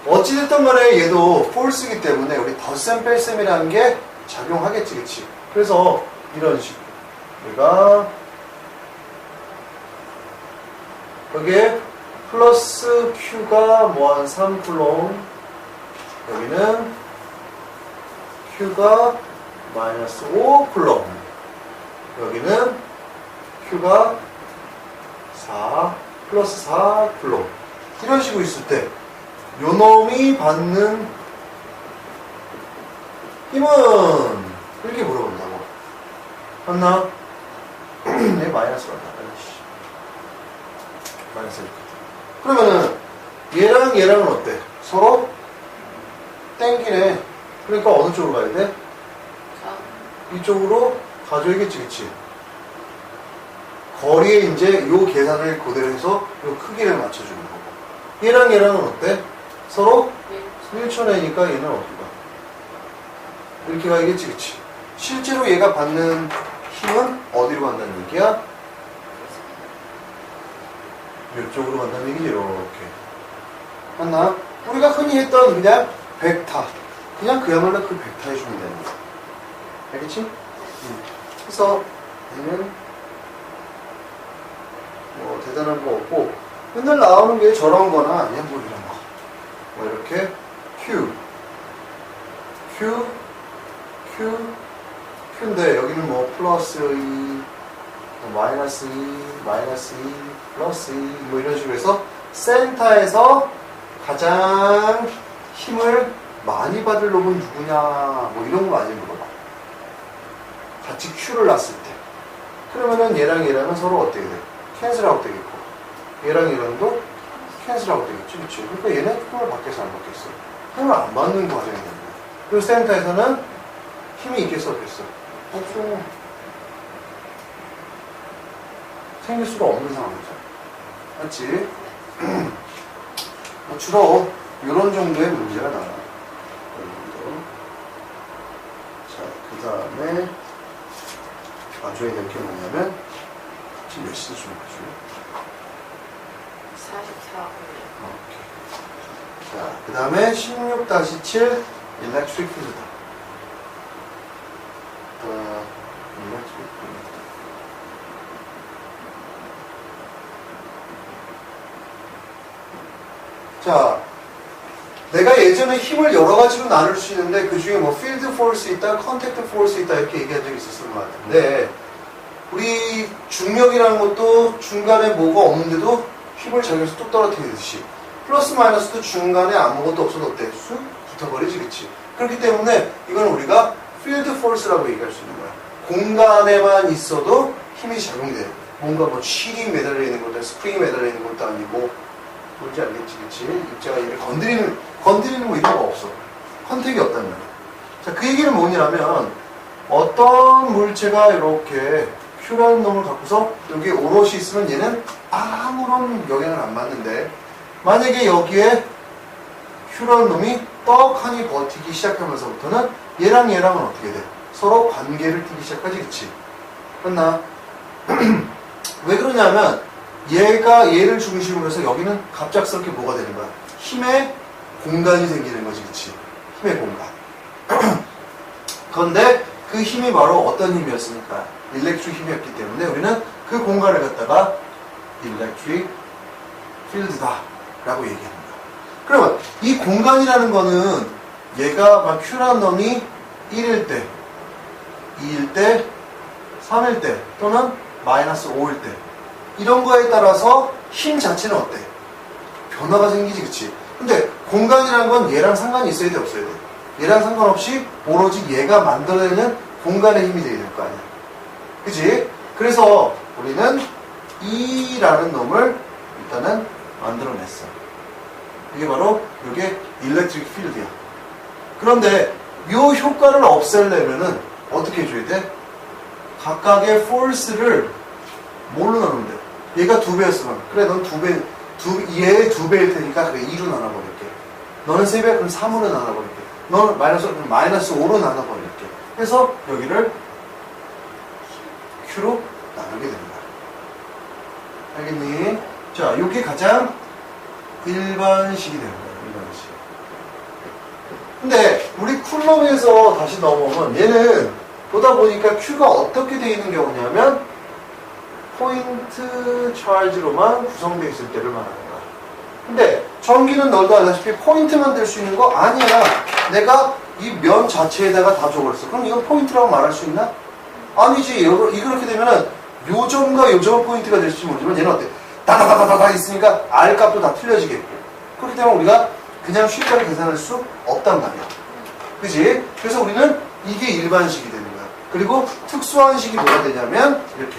Speaker 1: 어찌됐든 간에 얘도 force이기 때문에 우리 덧셈 뺄셈이라는 게 작용하겠지, 그치? 그래서 이런 식으로 우리가 여기에 플러스 Q가 뭐 한 3쿨롬, 여기는 Q가 마이너스 5쿨롬, 여기는 Q가 4 플러스 4쿨롬. 이런 식으로 있을 때 요 놈이 받는 힘은 이렇게 물어본다고. 맞나? 얘 마이너스 간다. 마이너스 이렇게. 그러면은 얘랑 얘랑은 어때? 서로 땡기네. 그러니까 어느 쪽으로 가야 돼? 이쪽으로 가져야겠지, 그치? 거리에 이제 요 계산을 그대로 해서 요 크기를 맞춰주는 거고. 얘랑 얘랑은 어때? 서로 1초내니까 얘는 어디가? 이렇게 가야겠지, 그치? 실제로 얘가 받는 힘은 어디로 간다는 얘기야? 이쪽으로 간다는 얘기지, 이렇게. 맞나? 우리가 흔히 했던 그냥 벡터. 그냥 그야말로 그 벡터 해주면 되는 거야. 알겠지? 그래서 얘는 뭐 대단한 거 없고 맨날 나오는 게 저런 거나 아니면 뭐 이런 거. 뭐 이렇게 Q, Q, Q, Q인데 여기는 뭐 플러스 2, 뭐 마이너스 2, 마이너스 2, 플러스 2, 뭐 이런 식으로 해서 센터에서 가장 힘을 많이 받을 놈은 누구냐, 뭐 이런 거 많이 물어봐. 같이 Q를 놨을 때. 그러면은 얘랑 얘랑은 서로 어떻게 돼? 캔슬아웃 되겠고, 얘랑 얘랑도 캔슬아웃 되겠지, 그치? 그러니까 얘네 힘을 받겠어, 안 받겠어? 힘을 안 받는 과정이 되는 거야. 그리고 센터에서는 힘이 있겠어, 없겠어? 없어. 생길 수가 없는 상황이죠. 맞지? 주로 이런 정도의 문제가 나와. 자, 그 다음에 봐줘야 될 게 뭐냐면 지금 몇 시에 주무시죠?
Speaker 2: 44분.
Speaker 1: 자, 그 다음에 16-7 일렉트릭 필드다. 일렉트릭 필드. 자, 내가 예전에 힘을 여러 가지로 나눌 수 있는데 그 중에 뭐 필드 포스 있다, 컨택트 포스 있다 이렇게 얘기한 적이 있었을 것 같은데 우리 중력이라는 것도 중간에 뭐가 없는데도 힘을 저기서 뚝 떨어뜨리듯이 플러스 마이너스도 중간에 아무것도 없어도 어때? 쑥 붙어버리지, 그치? 그렇기 때문에 이건 우리가 필드 포스라고 얘기할 수 있는 거야. 공간에만 있어도 힘이 작용돼. 뭔가 뭐 칠이 매달려 있는 것도 스프링이 매달려 있는 것도 아니고 뭔지 알겠지, 그치? 입자가 얘를 건드리는 뭐 이런 거 없어. 컨택이 없단 말이야. 자, 그 얘기는 뭐냐면 어떤 물체가 이렇게 Q라는 놈을 갖고서 여기에 오롯이 있으면 얘는 아무런 영향을 안 받는데 만약에 여기에 Q라는 놈이 떡하니 버티기 시작하면서부터는 얘랑 얘랑은 어떻게 돼? 서로 관계를 띠기 시작하지, 그치? 맞나? 왜 그러냐면 얘가 얘를 중심으로 해서 여기는 갑작스럽게 뭐가 되는 거야? 힘의 공간이 생기는 거지, 그치? 힘의 공간. 그런데 그 힘이 바로 어떤 힘이었습니까? 일렉트릭 힘이었기 때문에 우리는 그 공간을 갖다가 일렉트릭 필드다 라고 얘기합니다. 그러면 이 공간이라는 거는 얘가 막 Q라는 놈이 1일 때, 2일 때, 3일 때 또는 마이너스 5일 때 이런 거에 따라서 힘 자체는 어때? 변화가 생기지, 그치? 근데 공간이라는 건 얘랑 상관이 있어야 돼, 없어야 돼? 얘랑 상관없이 오로지 얘가 만들어내는 공간의 힘이 되게 될 거 아니야. 그치? 그래서 우리는 E라는 놈을 일단은 만들어냈어. 이게 바로 이게 일렉트릭 필드야. 그런데 이 효과를 없애려면은 어떻게 해줘야 돼? 각각의 force를 뭘로 나누면 돼? 얘가 2배였으면 그래 넌 2배, 얘의 2배일 테니까 그래 2로 나눠버릴게. 너는 3배 그럼 3으로 나눠버릴게. 너는 마이너스 5로 나눠버릴게. 해서 여기를 Q로 나누게 됩니다. 알겠니? 자, 이게 가장 일반식이 되는 거예요. 일반식. 근데 우리 쿨럼에서 다시 넘어오면 얘는 보다 보니까 Q가 어떻게 되어 있는 경우냐면 포인트 차지로만 구성되어 있을 때를 말하는 거야. 근데 전기는 너도 알다시피 포인트만 될 수 있는 거 아니야. 내가 이 면 자체에다가 다 줘버렸어. 그럼 이건 포인트라고 말할 수 있나? 아니지. 이렇게 되면은 요점과 요점은 포인트가 될지 모르지만 얘는 어때? 다다다다다 있으니까 R 값도 다 틀려지겠고. 그렇기 때문에 우리가 그냥 쉽게 계산할 수 없단 말이야. 그지? 그래서 우리는 이게 일반식이 되는 거야. 그리고 특수한 식이 뭐가 되냐면 이렇게.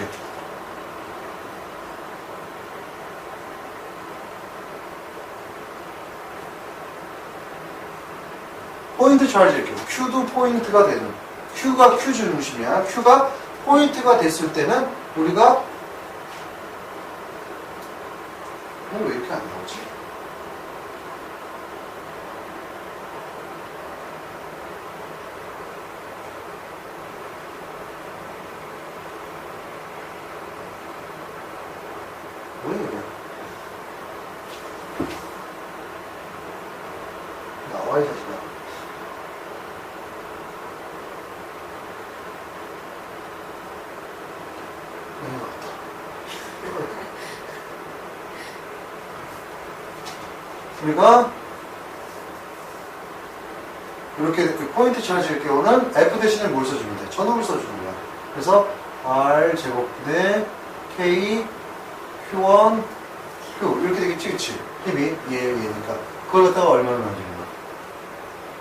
Speaker 1: 포인트 차지 이렇게. Q도 포인트가 되는. Q가 Q 중심이야. Q가 포인트가 됐을 때는 우리가 왜 이렇게 안 나오지? 왜 이래? 나와야 되나? 우리가 이렇게 그 포인트 차지일 경우는 F 대신에 뭘 써주면 돼? 전압을 써주는 거야. 그래서 R 제곱분의 K Q1 Q 이렇게 되겠지, 그치? 힘이 얘니까 그걸 갖다가 얼마나 나눠주는 거야?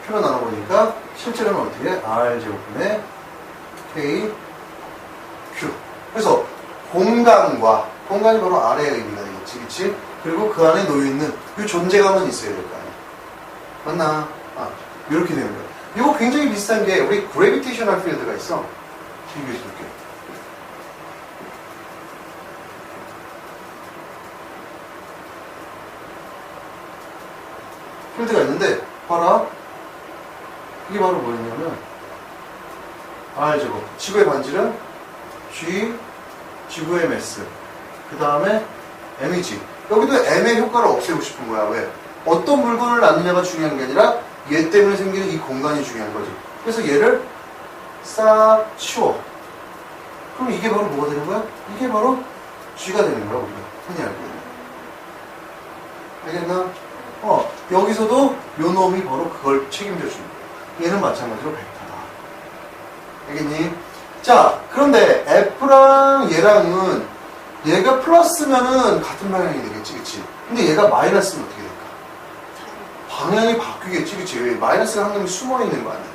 Speaker 1: Q로 나눠보니까 실제로는 어떻게 해? R 제곱분의 K Q. 그래서 공간이 바로 R의 의미가 되겠지, 그치? 그리고 그 안에 놓여있는 이 존재감은 있어야 될 거 아니야. 맞나? 이렇게 되는 거야. 이거 굉장히 비슷한 게 우리 그래비테이셔널 필드가 있어. 비교해 줄게. 필드가 있는데 봐라. 이게 바로 뭐였냐면 R제곱. 지구의 반지름 G, 지구의 mass. 그 다음에 M이지. 여기도 M의 효과를 없애고 싶은 거야. 왜? 어떤 물건을 낳느냐가 중요한 게 아니라 얘 때문에 생기는 이 공간이 중요한 거지. 그래서 얘를 싹 치워. 그럼 이게 바로 뭐가 되는 거야? 이게 바로 G가 되는 거야, 우리가. 흔히 알고 있는. 알겠나? 여기서도 요 놈이 바로 그걸 책임져 주는 거야. 얘는 마찬가지로 벡터다. 알겠니? 자, 그런데 F랑 얘랑은 얘가 플러스면은 같은 방향이 되겠지, 그치? 근데 얘가 마이너스면 어떻게 될까? 방향이 바뀌겠지, 그치? 마이너스가 한 놈이 숨어 있는 거 아니야?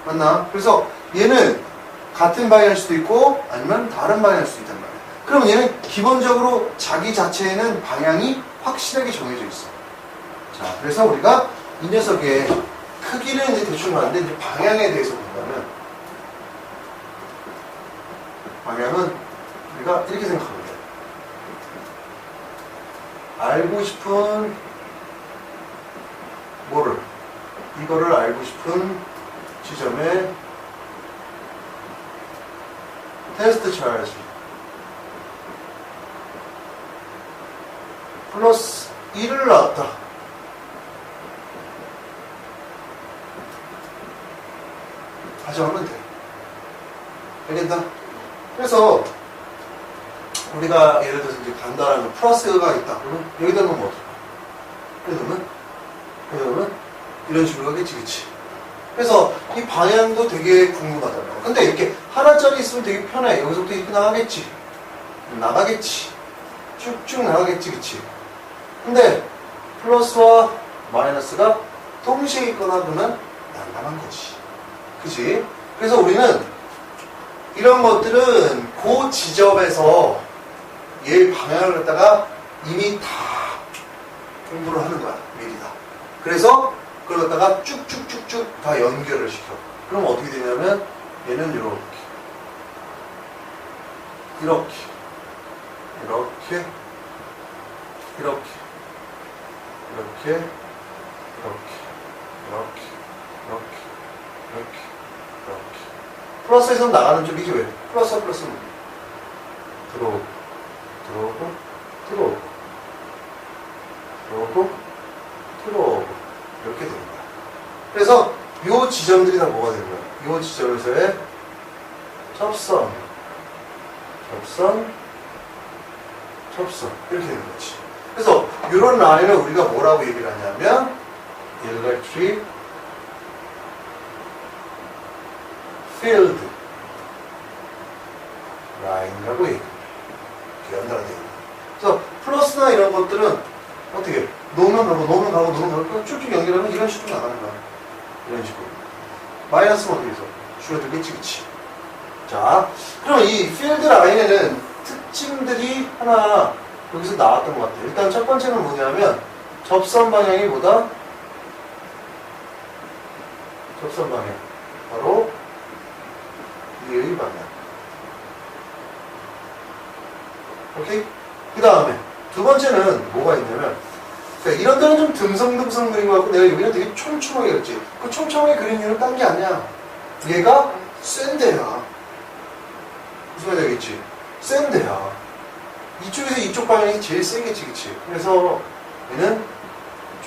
Speaker 1: 맞나? 그래서 얘는 같은 방향일 수도 있고 아니면 다른 방향일 수도 있단 말이야. 그럼 얘는 기본적으로 자기 자체에는 방향이 확실하게 정해져 있어. 자, 그래서 우리가 이 녀석의 크기는 이제 대충 아는데 이제 방향에 대해서 본다면 방향은 우리가 이렇게 생각하면 돼. 알고 싶은 뭐를? 이거를 알고 싶은 지점에 테스트 차지 플러스 1을 낳았다. 가정하면 돼. 알겠나? 그래서 우리가 예를 들어서 이제 간단한 플러스가 있다. 그러면 여기다 놓으면 어떨까? 여기다 놓으면 이런 식으로 하겠지, 그치? 그래서 이 방향도 되게 궁금하잖아요. 근데 이렇게 하나짜리 있으면 되게 편해. 여기서부터 이렇게 나가겠지. 나가겠지. 쭉쭉 나가겠지, 그치? 근데 플러스와 마이너스가 동시에 있거나 그러면 난감한 거지. 그치? 그래서 우리는 이런 것들은 그 지점에서 얘 방향을 갖다가 이미 다 공부를 하는 거야. 미리 다. 그래서 그걸 갖다가 쭉쭉쭉쭉 다 연결을 시켜. 그럼 어떻게 되냐면 얘는 이렇게 이렇게 이렇게 이렇게 이렇게 이렇게 이렇게 이렇게 이렇게 이렇게 플러스에서 나가는 쪽이지 왜? 플러스와 플러스는 들어오고 들어오고 들어오고 들어오고 들어오고 이렇게 되는 거야. 그래서 이 지점들이 다 뭐가 되는 거야? 이 지점에서의 접선 접선 접선 이렇게 되는 거지. 그래서 이런 라인을 우리가 뭐라고 얘기를 하냐면 electric field 라인이라고 얘기해요. 이렇게 연달아 되어 있는. 그래서 플러스나 이런 것들은 어떻게 놓으면 가고 놓으면 가고 놓으면 가고 쭉쭉 연결하면 이런 식으로 나가는 거야. 이런 식으로. 마이너스는 어떻게 해서 줄어들겠지, 그치? 자, 그럼 이 필드 라인에는 특징들이 하나 여기서 나왔던 것 같아요. 일단 첫 번째는 뭐냐면 접선 방향이 뭐다? 접선 방향. 바로 위의 방향. 오케이? 그 다음에 두 번째는 뭐가 있냐면 그러니까 이런 데는 좀 듬성듬성 그린 것 같고 내가 여기는 되게 촘촘하게 그렸지. 그 촘촘하게 그린 이유는 딴 게 아니야. 얘가 센 데야. 무슨 말인지 알겠지? 센 데야. 이쪽에서 이쪽 방향이 제일 세겠지, 그치? 그래서 얘는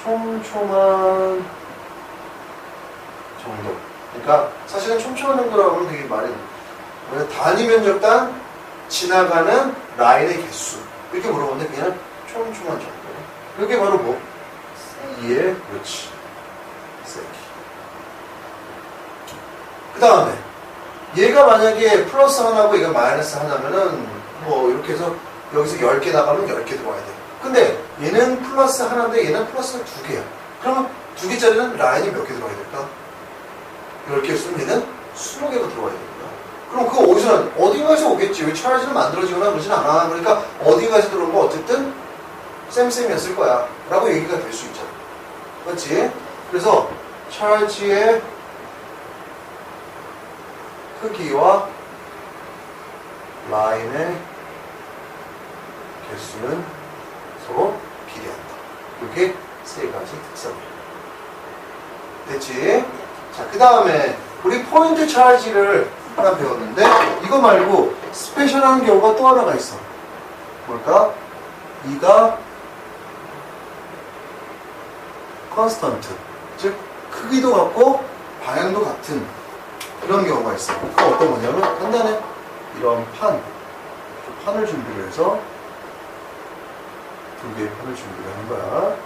Speaker 1: 촘촘한 정도. 그러니까 사실은 촘촘한 정도라고 하면 되게 말이 단위 면적당 지나가는 라인의 개수 이렇게 물어보는데 그냥 촘촘한 정도. 이게 바로 뭐? 세기의 그렇지. 세기. 그 다음에 얘가 만약에 플러스 하나고 얘가 마이너스 하나면은 뭐 이렇게 해서 여기서 10개 나가면 10개 들어와야 돼. 근데 얘는 플러스 하나인데 얘는 플러스가 2개야. 그러면 2개짜리는 라인이 몇 개 들어와야 될까? 10개 쓰면 얘는 20개가 들어와야 됩니다. 그럼 그거 어디서, 어딘가에서 오겠지. 왜 차라리는 만들어지거나 그러진 않아. 그러니까 어딘가에서 들어온 거 어쨌든 쌤쌤이었을 거야. 라고 얘기가 될 수 있잖아. 맞지? 그래서 찰지의 크기와 라인의 개수는 서로 비례한다. 이렇게 세 가지 특성이에요. 됐지? 자, 그 다음에 우리 포인트 찰지를 하나 배웠는데 이거 말고 스페셜한 경우가 또 하나가 있어. 뭘까? 이가 컨스턴트, 즉 크기도 같고 방향도 같은 그런 경우가 있어. 그 어떤 거냐면 간단해. 이런 판을 준비를 해서 2개의 판을 준비를 하는 거야.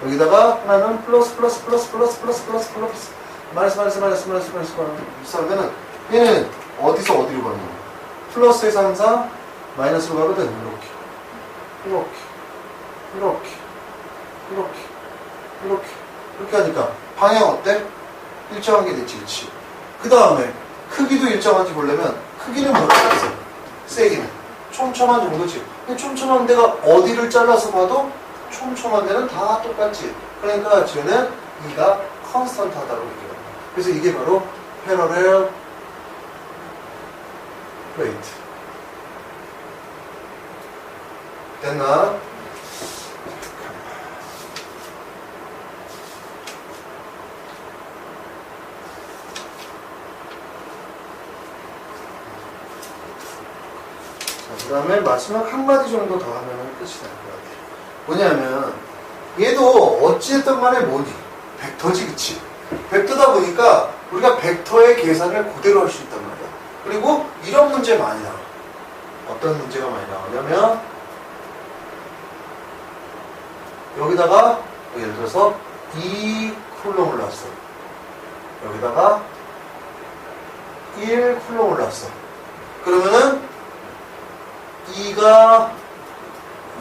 Speaker 1: 여기다가 하나는 플러스 마이너스 하면은 얘는 어디서 어디로 가는 거야? 플러스에서 항상 마이너스로 가거든. 이렇게 하니까 방향 어때? 일정한 게 됐지, 그치? 그 다음에 크기도 일정한지 보려면 크기는 뭐라고 했어? 세기는 촘촘한 정도지. 근데 촘촘한 데가 어디를 잘라서 봐도 촘촘한 데는 다 똑같지. 그러니까 쟤는 이가 컨스턴트 하다고 얘기해요. 그래서 이게 바로 패러렐 플레이트. 됐나? 그 다음에 마지막 한마디 정도 더 하면 끝이 날 것 같아요. 뭐냐면 얘도 어찌됐든 간에 뭐니? 벡터지, 그치? 벡터다 보니까 우리가 벡터의 계산을 그대로 할 수 있단 말이야. 그리고 이런 문제 많이 나와. 어떤 문제가 많이 나오냐면 여기다가 예를 들어서 2쿨롱을 놨어. 여기다가 1쿨롱을 놨어. 그러면은 2가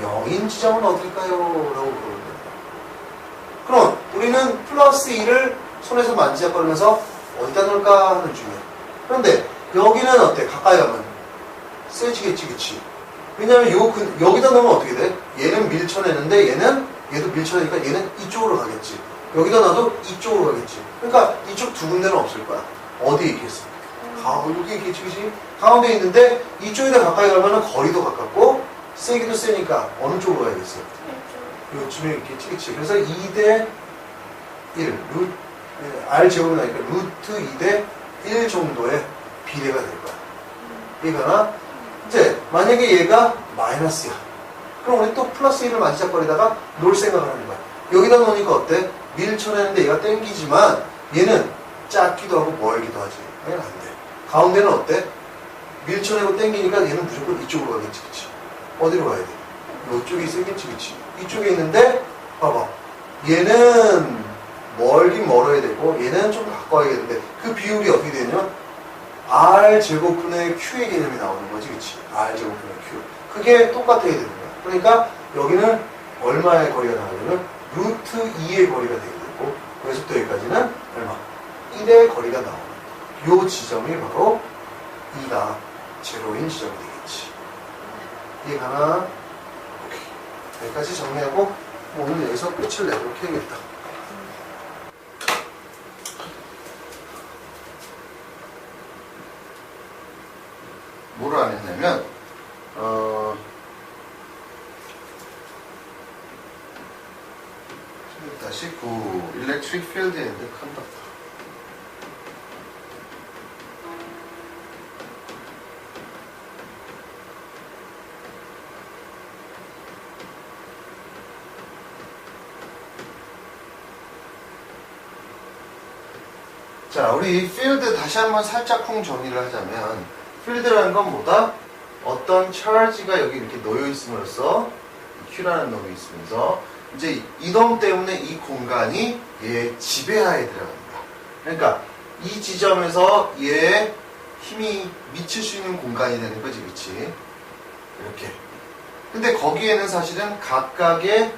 Speaker 1: 0인 지점은 어딜까요? 라고 물어보는 그럼 우리는 플러스 2를 손에서 만지작거리면서 어디다 놓을까 하는 중이야. 그런데 여기는 어때? 가까이 가면 세지겠지, 그치? 왜냐면 여기다 놓으면 어떻게 돼? 얘는 밀쳐내는데 얘도 밀쳐내니까 얘는 이쪽으로 가겠지. 여기다 놔도 이쪽으로 가겠지. 그러니까 이쪽 두 군데는 없을 거야. 어디에 있겠어? 여기 있겠지, 그치? 가운데 있는데 이쪽에다 가까이 가면은 거리도 가깝고 세기도 세니까 어느 쪽으로 가야겠어? 요쯤에 있겠지, 그치? 그래서 2대 1, R 제곱이 나니까 루트 2대 1 정도의 비례가 될 거야. 이해가나? 이제 만약에 얘가 마이너스야. 그럼 우리 또 플러스 1을 만지작거리다가 놓을 생각을 하는 거야. 여기다 놓으니까 어때? 밀쳐내는데 얘가 땡기지만 얘는 작기도 하고 멀기도 하지. 얘는 안 돼. 가운데는 어때? 밀쳐내고 땡기니까 얘는 무조건 이쪽으로 가겠지, 그치? 어디로 가야 돼? 이쪽에 있겠지, 그치? 이쪽에 있는데 봐봐. 얘는 멀긴 멀어야 되고 얘는 좀 가까워야겠는데 그 비율이 어떻게 되냐면 R 제곱분의 Q의 개념이 나오는 거지, 그치? R 제곱분의 Q. 그게 똑같아야 되는 거야. 그러니까 여기는 얼마의 거리가 나오냐면 루트 2의 거리가 되게 되고 여기서부터 여기까지는 얼마? 1의 거리가 나오는 요 지점이 바로 2가 제로인 지점이 되겠지. 이해가나? 오케이. 여기까지 정리하고 오늘 여기서 끝을 내도록 해야겠다. 뭐를 안 했냐면 다시 electric field and conductor. 자, 우리 필드 다시 한번 살짝쿵 정리를 하자면 필드라는 건 뭐다? 어떤 차지가 여기 이렇게 놓여 있음으로써 Q라는 놈이 있으면서 이제 이 놈 때문에 이 공간이 얘의 지배하에 들어갑니다. 그러니까 이 지점에서 얘의 힘이 미칠 수 있는 공간이 되는 거지, 그치? 이렇게. 근데 거기에는 사실은 각각의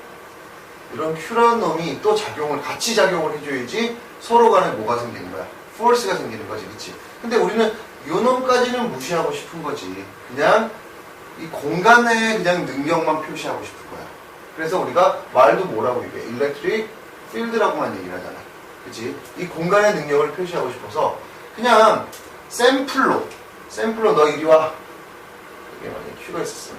Speaker 1: 이런 Q라는 놈이 또 같이 작용을 해줘야지 서로 간에 뭐가 생기는 거야? 포스가 생기는 거지, 그치? 근데 우리는 요 놈까지는 무시하고 싶은 거지. 그냥 이 공간의 그냥 능력만 표시하고 싶은 거야. 그래서 우리가 말도 뭐라고 얘기해? 일렉트릭 필드라고만 얘기를 하잖아. 그치? 이 공간의 능력을 표시하고 싶어서 그냥 샘플로 너 이리 와. 이게 만약에 Q가 있었어.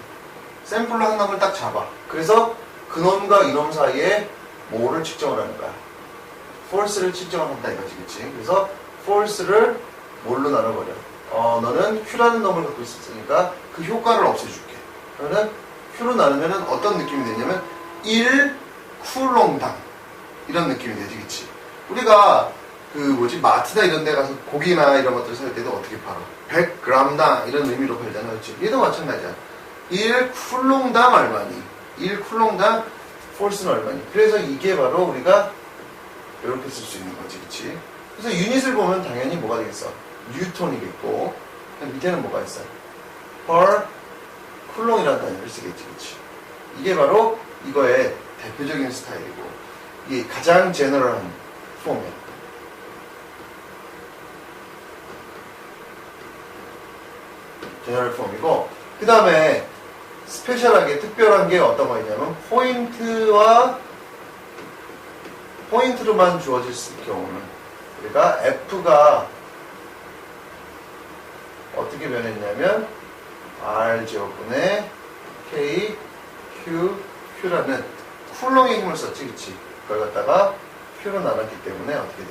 Speaker 1: 샘플로 한 놈을 딱 잡아. 그래서 그놈과 이놈 사이에 뭐를 측정을 하는 거야? 포스를 측정을 한다 이거지, 그치? 그래서 포스를 뭘로 나눠버려? 너는 Q라는 놈을 갖고 있었으니까 그 효과를 없애줄게. 그러면 Q로 나누면 어떤 느낌이 되냐면 1쿨롱당 이런 느낌이 되지, 그치? 우리가 마트나 이런 데 가서 고기나 이런 것들 살 때도 어떻게 팔아? 100g당 이런 의미로 팔잖아, 그치? 얘도 마찬가지야. 1쿨롱당 얼마니? 1쿨롱당 폴스는 얼마니? 그래서 이게 바로 우리가 이렇게 쓸 수 있는 거지, 그치? 그래서 유닛을 보면 당연히 뭐가 되겠어? 뉴턴이겠고, 밑에는 뭐가 있어? per 쿨롱이라는 단위를 쓰겠지, 그치? 이게 바로 이거의 대표적인 스타일이고, 이게 가장 제너럴한 폼이야. 제너럴 폼이고, 그 다음에 스페셜하게 특별한 게 어떤 거 있냐면 포인트로만 주어질 경우는 우리가 F가 어떻게 변했냐면 R 제곱분의 K, Q라는 쿨롱의 힘을 썼지, 그치? 그걸 갖다가 Q로 나눴기 때문에 어떻게 돼?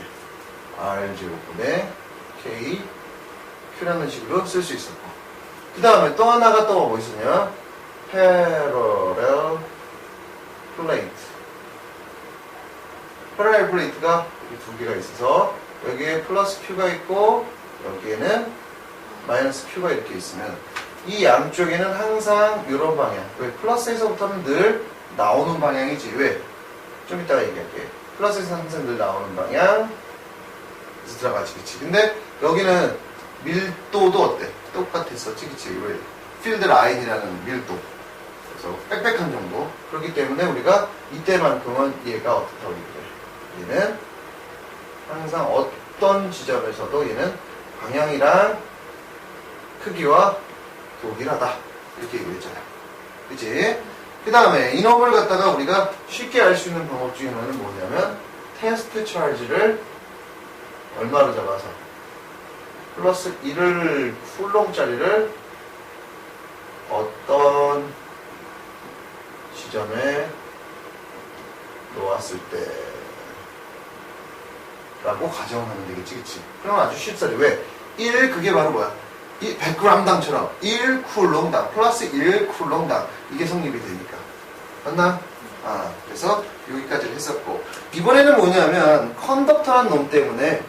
Speaker 1: R 제곱분의 K, Q라는 식으로 쓸 수 있었고, 그 다음에 또 하나가 또 뭐 있었냐? parallel plate. parallel plate가 여기 두 개가 있어서 여기에 플러스 Q가 있고 여기에는 마이너스 Q가 이렇게 있으면 이 양쪽에는 항상 이런 방향. 왜? 플러스에서부터는 늘 나오는 방향이지. 왜? 좀 이따가 얘기할게. 플러스에서 항상 늘 나오는 방향. 그래서 들어가지, 그치? 근데 여기는 밀도도 어때? 똑같았었지, 그치? 왜? 필드 라인이라는 밀도. 그래서 빽빽한 정도. 그렇기 때문에 우리가 이때만큼은 얘가 어떻다고 얘기해? 얘는 항상 어떤 지점에서도 얘는 방향이랑 크기와 동일하다. 이렇게 얘기를 했잖아요. 그치? 그 다음에 이놈을 갖다가 우리가 쉽게 알 수 있는 방법 중에 하나는 뭐냐면 테스트 차지를 얼마로 잡아서 플러스 1을 쿨롱짜리를 어떤 지점에 놓았을 때 라고 가정하면 되겠지, 그치? 그럼 아주 쉽사리. 왜? 1 그게 바로 뭐야? 100g당처럼 1쿨롱당 플러스 1쿨롱당 이게 성립이 되니까. 맞나? 그래서 여기까지를 했었고, 이번에는 뭐냐면 컨덕터라는 놈 때문에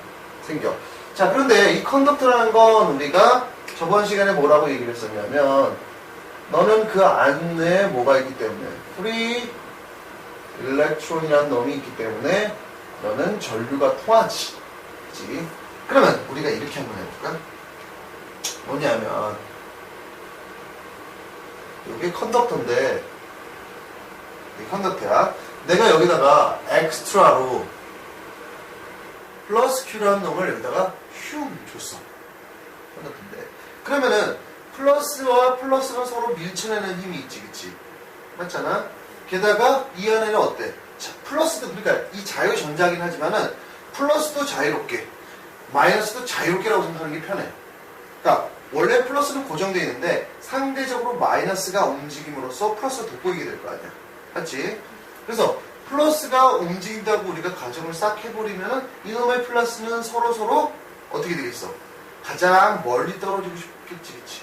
Speaker 1: 생겨. 자, 그런데 이 컨덕터라는 건 우리가 저번 시간에 뭐라고 얘기를 했었냐면, 너는 그 안에 뭐가 있기 때문에 프리 일렉트론이라는 놈이 있기 때문에 너는 전류가 통하지. 그치? 그러면 우리가 이렇게 한번 해볼까? 뭐냐면 이게 컨덕터인데, 이 컨덕터야. 내가 여기다가 엑스트라로 플러스 Q라는 놈을 여기다가 흉 줬어. 컨덕터인데, 그러면은 플러스와 플러스가 서로 밀쳐내는 힘이 있지, 그치? 맞잖아? 게다가 이 안에는 어때? 자, 플러스도, 그러니까 이 자유전자긴 하지만은 플러스도 자유롭게, 마이너스도 자유롭게라고 생각하는 게 편해. 그러니까 원래 플러스는 고정되어 있는데 상대적으로 마이너스가 움직임으로써 플러스가 돋보이게 될 거 아니야. 맞지? 그래서 플러스가 움직인다고 우리가 가정을 싹 해버리면은 이놈의 플러스는 서로 어떻게 되겠어? 가장 멀리 떨어지고 싶겠지, 그치?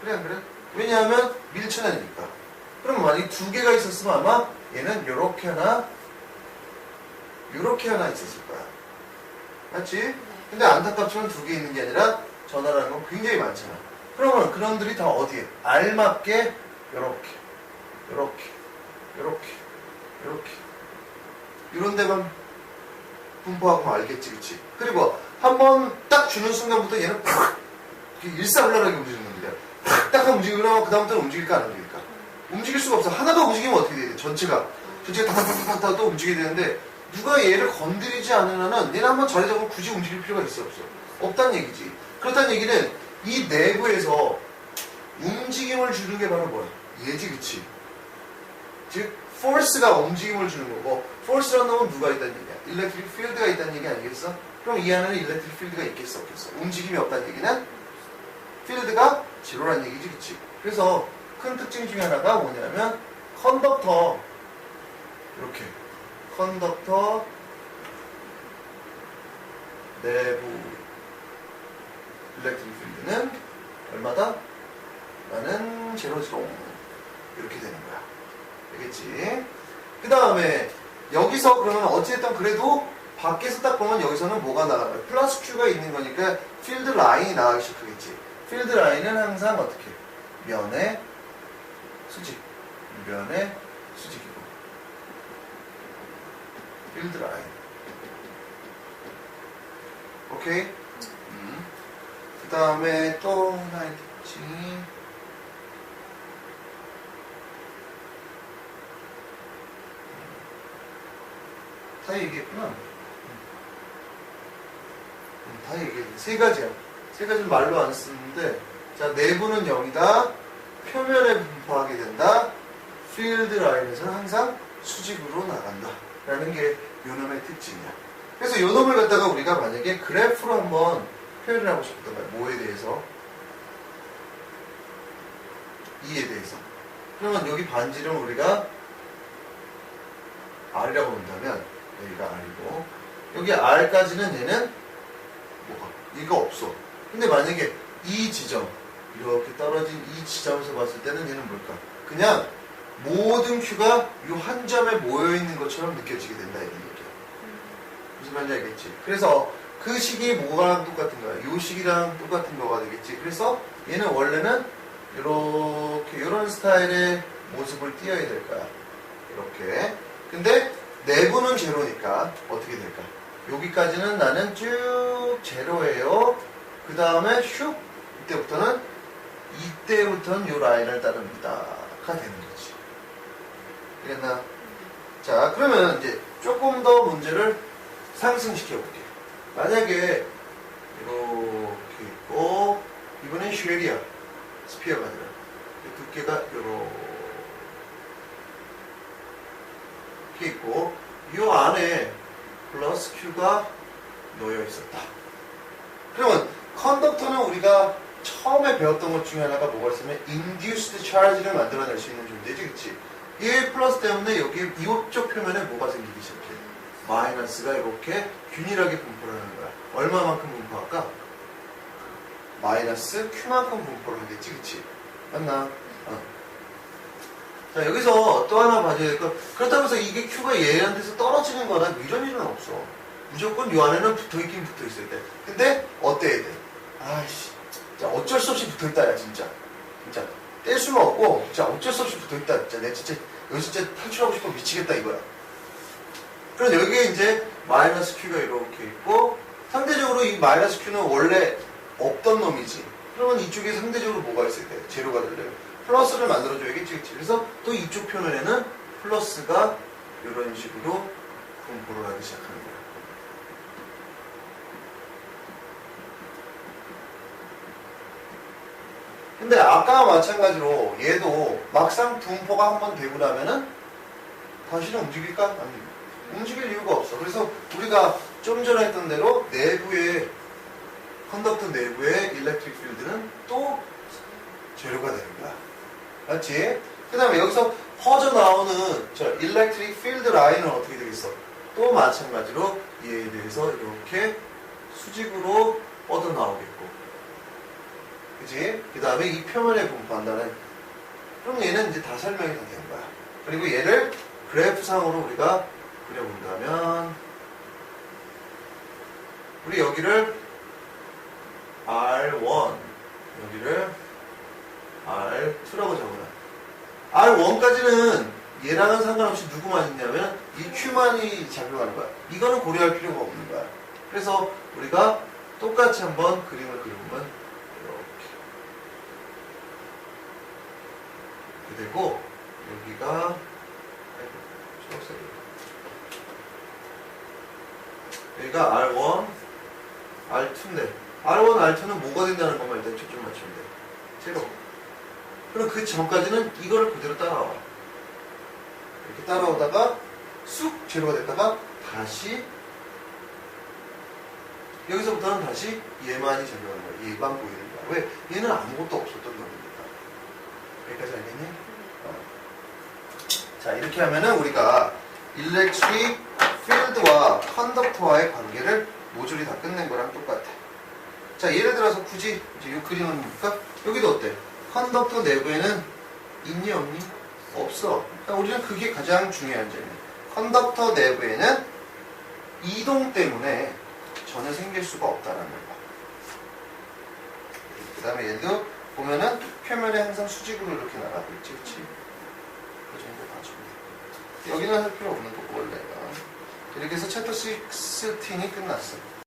Speaker 1: 그래, 안 그래? 왜냐하면 밀쳐내니까. 그럼 만약에 두 개가 있었으면 아마 얘는 요렇게 하나, 요렇게 하나 있었을 거야. 맞지? 근데 안타깝지만 두 개 있는 게 아니라 전화라는 건 굉장히 많잖아. 그러면 그놈들이 다 어디에? 알맞게 요렇게, 요렇게, 요렇게, 요렇게 이런 데만 분포하고 알겠지, 그치? 그리고 한번 딱 주는 순간부터 얘는 팍 일사불란하게 움직이는 겁니다. 딱 하면 움직이고 그 다음부터는 움직일까 안 움직일까? 움직일 수가 없어. 하나가 움직이면 어떻게 돼야 돼? 전체가 다다다다다 또 움직이게 되는데, 누가 얘를 건드리지 않은 한은 얘는 한번 자리 잡으면 굳이 움직일 필요가 있어 없어? 없다는 얘기지. 그렇다는 얘기는 이 내부에서 움직임을 주는 게 바로 뭐야? 얘지, 그치? 즉 force가 움직임을 주는 거고, force라는 놈은 누가 있다는 얘기야? electric field가 있다는 얘기 아니겠어? 그럼 이 안에는 electric field가 있겠어 없겠어? 움직임이 없다는 얘기는 field가 제로라는 얘기지, 그치? 그래서 큰 특징 중에 하나가 뭐냐면 컨덕터, 이렇게 컨덕터 내부 일렉트릭 필드는 얼마다? 나는 제로지롱. 이렇게 되는 거야. 알겠지? 그 다음에 여기서 그러면 어찌됐든 그래도 밖에서 딱 보면 여기서는 뭐가 나가는 거야? 플러스 Q가 있는 거니까 필드 라인이 나가기 시작하겠지. 필드 라인은 항상 어떻게? 면의 수직. 면의 수직이고. 필드 라인. 오케이? 그 다음에 또 하나 있겠지. 다 얘기했구나. 다 얘기했네. 세 가지야. 세 가지는 말로 안 쓰는데, 자, 내부는 0이다. 표면에 분포하게 된다. 필드 라인에서는 항상 수직으로 나간다. 라는 게 요놈의 특징이야. 그래서 요놈을 갖다가 우리가 만약에 그래프로 한번 표현을 하고 싶었단 말이야. 뭐에 대해서? E에 대해서. 그러면 여기 반지름 우리가 R이라고 본다면, 여기가 R이고, 여기 R까지는 얘는 뭐가? 얘가 없어. 근데 만약에 이 지점, 이렇게 떨어진 이 지점에서 봤을 때는 얘는 뭘까? 그냥 모든 Q가 이 한 점에 모여있는 것처럼 느껴지게 된다, 이런 얘기야. 무슨 말인지 알겠지? 그래서 그 식이 뭐랑 똑같은 거야? 이 식이랑 똑같은 거가 되겠지. 그래서 얘는 원래는 이렇게 이런 스타일의 모습을 띄어야 될 거야. 이렇게. 근데 내부는 제로니까 어떻게 될까? 여기까지는 나는 쭉 제로예요. 그 다음에 슉 이때부터는 이 라인을 따릅니다가 되는 거지. 되겠나? 자, 그러면 이제 조금 더 문제를 상승시켜 볼게요. 만약에 이렇게 있고 이번엔 쉘이야. 스피어가 아니라 두께가 이렇게 있고 이 안에 플러스 Q가 놓여 있었다. 그러면 컨덕터는 우리가 처음에 배웠던 것 중에 하나가 뭐가 있으면 induced charge를 만들어낼 수 있는 존재지, 그치? 이 플러스 때문에 여기 이쪽 표면에 뭐가 생기기 시작해? 마이너스가 이렇게 균일하게 분포를 하는 거야. 얼마만큼 분포할까? 마이너스 Q만큼 분포를 하겠지, 그치? 맞나? 자, 여기서 또 하나 봐줘야 될 거. 그렇다고 해서 이게 Q가 얘한테서 떨어지는 거나 이런 일은 없어. 무조건 이 안에는 붙어있긴 붙어있어야 돼. 근데 어때야 돼? 아이씨, 진짜 어쩔 수 없이 붙어있다, 야, 진짜. 진짜. 뗄 수는 없고, 진짜 어쩔 수 없이 붙어있다. 진짜. 내가 진짜, 여기 진짜 탈출하고 싶어 미치겠다, 이거야. 그럼 여기에 이제 마이너스 Q가 이렇게 있고, 상대적으로 이 마이너스 Q는 원래 없던 놈이지. 그러면 이쪽에 상대적으로 뭐가 있어야 돼? 제로가 되려면. 플러스를 만들어줘야겠지, 그치? 그래서 또 이쪽 표면에는 플러스가 이런 식으로 분포를 하기 시작하는 거야. 근데 아까와 마찬가지로 얘도 막상 분포가 한번 되고 나면은 다시는 움직일까? 아니, 움직일 이유가 없어. 그래서 우리가 좀 전에 했던 대로 내부에 컨덕터 내부의 일렉트릭 필드는 또 제로가 되는 거야. 맞지? 그 다음에 여기서 퍼져나오는 저 일렉트릭 필드 라인은 어떻게 되겠어? 또 마찬가지로 얘에 대해서 이렇게 수직으로 뻗어나오겠고, 그치? 그 다음에 이 표면에 분포한다는, 그럼 얘는 이제 다 설명이 다 되는 거야. 그리고 얘를 그래프상으로 우리가 그려본다면, 우리 여기를 R1, 여기를 R2라고 적어놔. R1까지는 얘랑은 상관없이 누구만 있냐면 이 Q만이 작용하는 거야. 이거는 고려할 필요가 없는 거야. 그래서 우리가 똑같이 한번 그림을 그려보면 이렇게 되고, 여기가 여기가 R1, R2인데 R1, R2는 뭐가 된다는 것만 일단 초점 맞추면 돼. 제로. 그럼 그 전까지는 이거를 그대로 따라와. 이렇게 따라오다가 쑥 제로가 됐다가 다시 여기서부터는 다시 얘만이 작용하는 거야. 얘만 보이는 거야. 왜? 얘는 아무것도 없었던 놈이니까. 여기까지 알겠니? 자, 이렇게 하면은 우리가 일렉트릭 필드와 컨덕터와의 관계를 모조리 다 끝낸 거랑 똑같아. 자, 예를 들어서 굳이 이제 이 그림을 볼까? 여기도 어때? 컨덕터 내부에는 있니 없니? 없어. 그러니까 우리는 그게 가장 중요한 점이야. 컨덕터 내부에는 이동 때문에 전혀 생길 수가 없다는 거야. 그 다음에 얘도 보면은 표면에 항상 수직으로 이렇게 나가고 있지, 그치? 그 정도 봐주면 돼. 여기는 할 필요 없는 거고, 원래가. 이렇게 해서 챕터 16이 끝났어.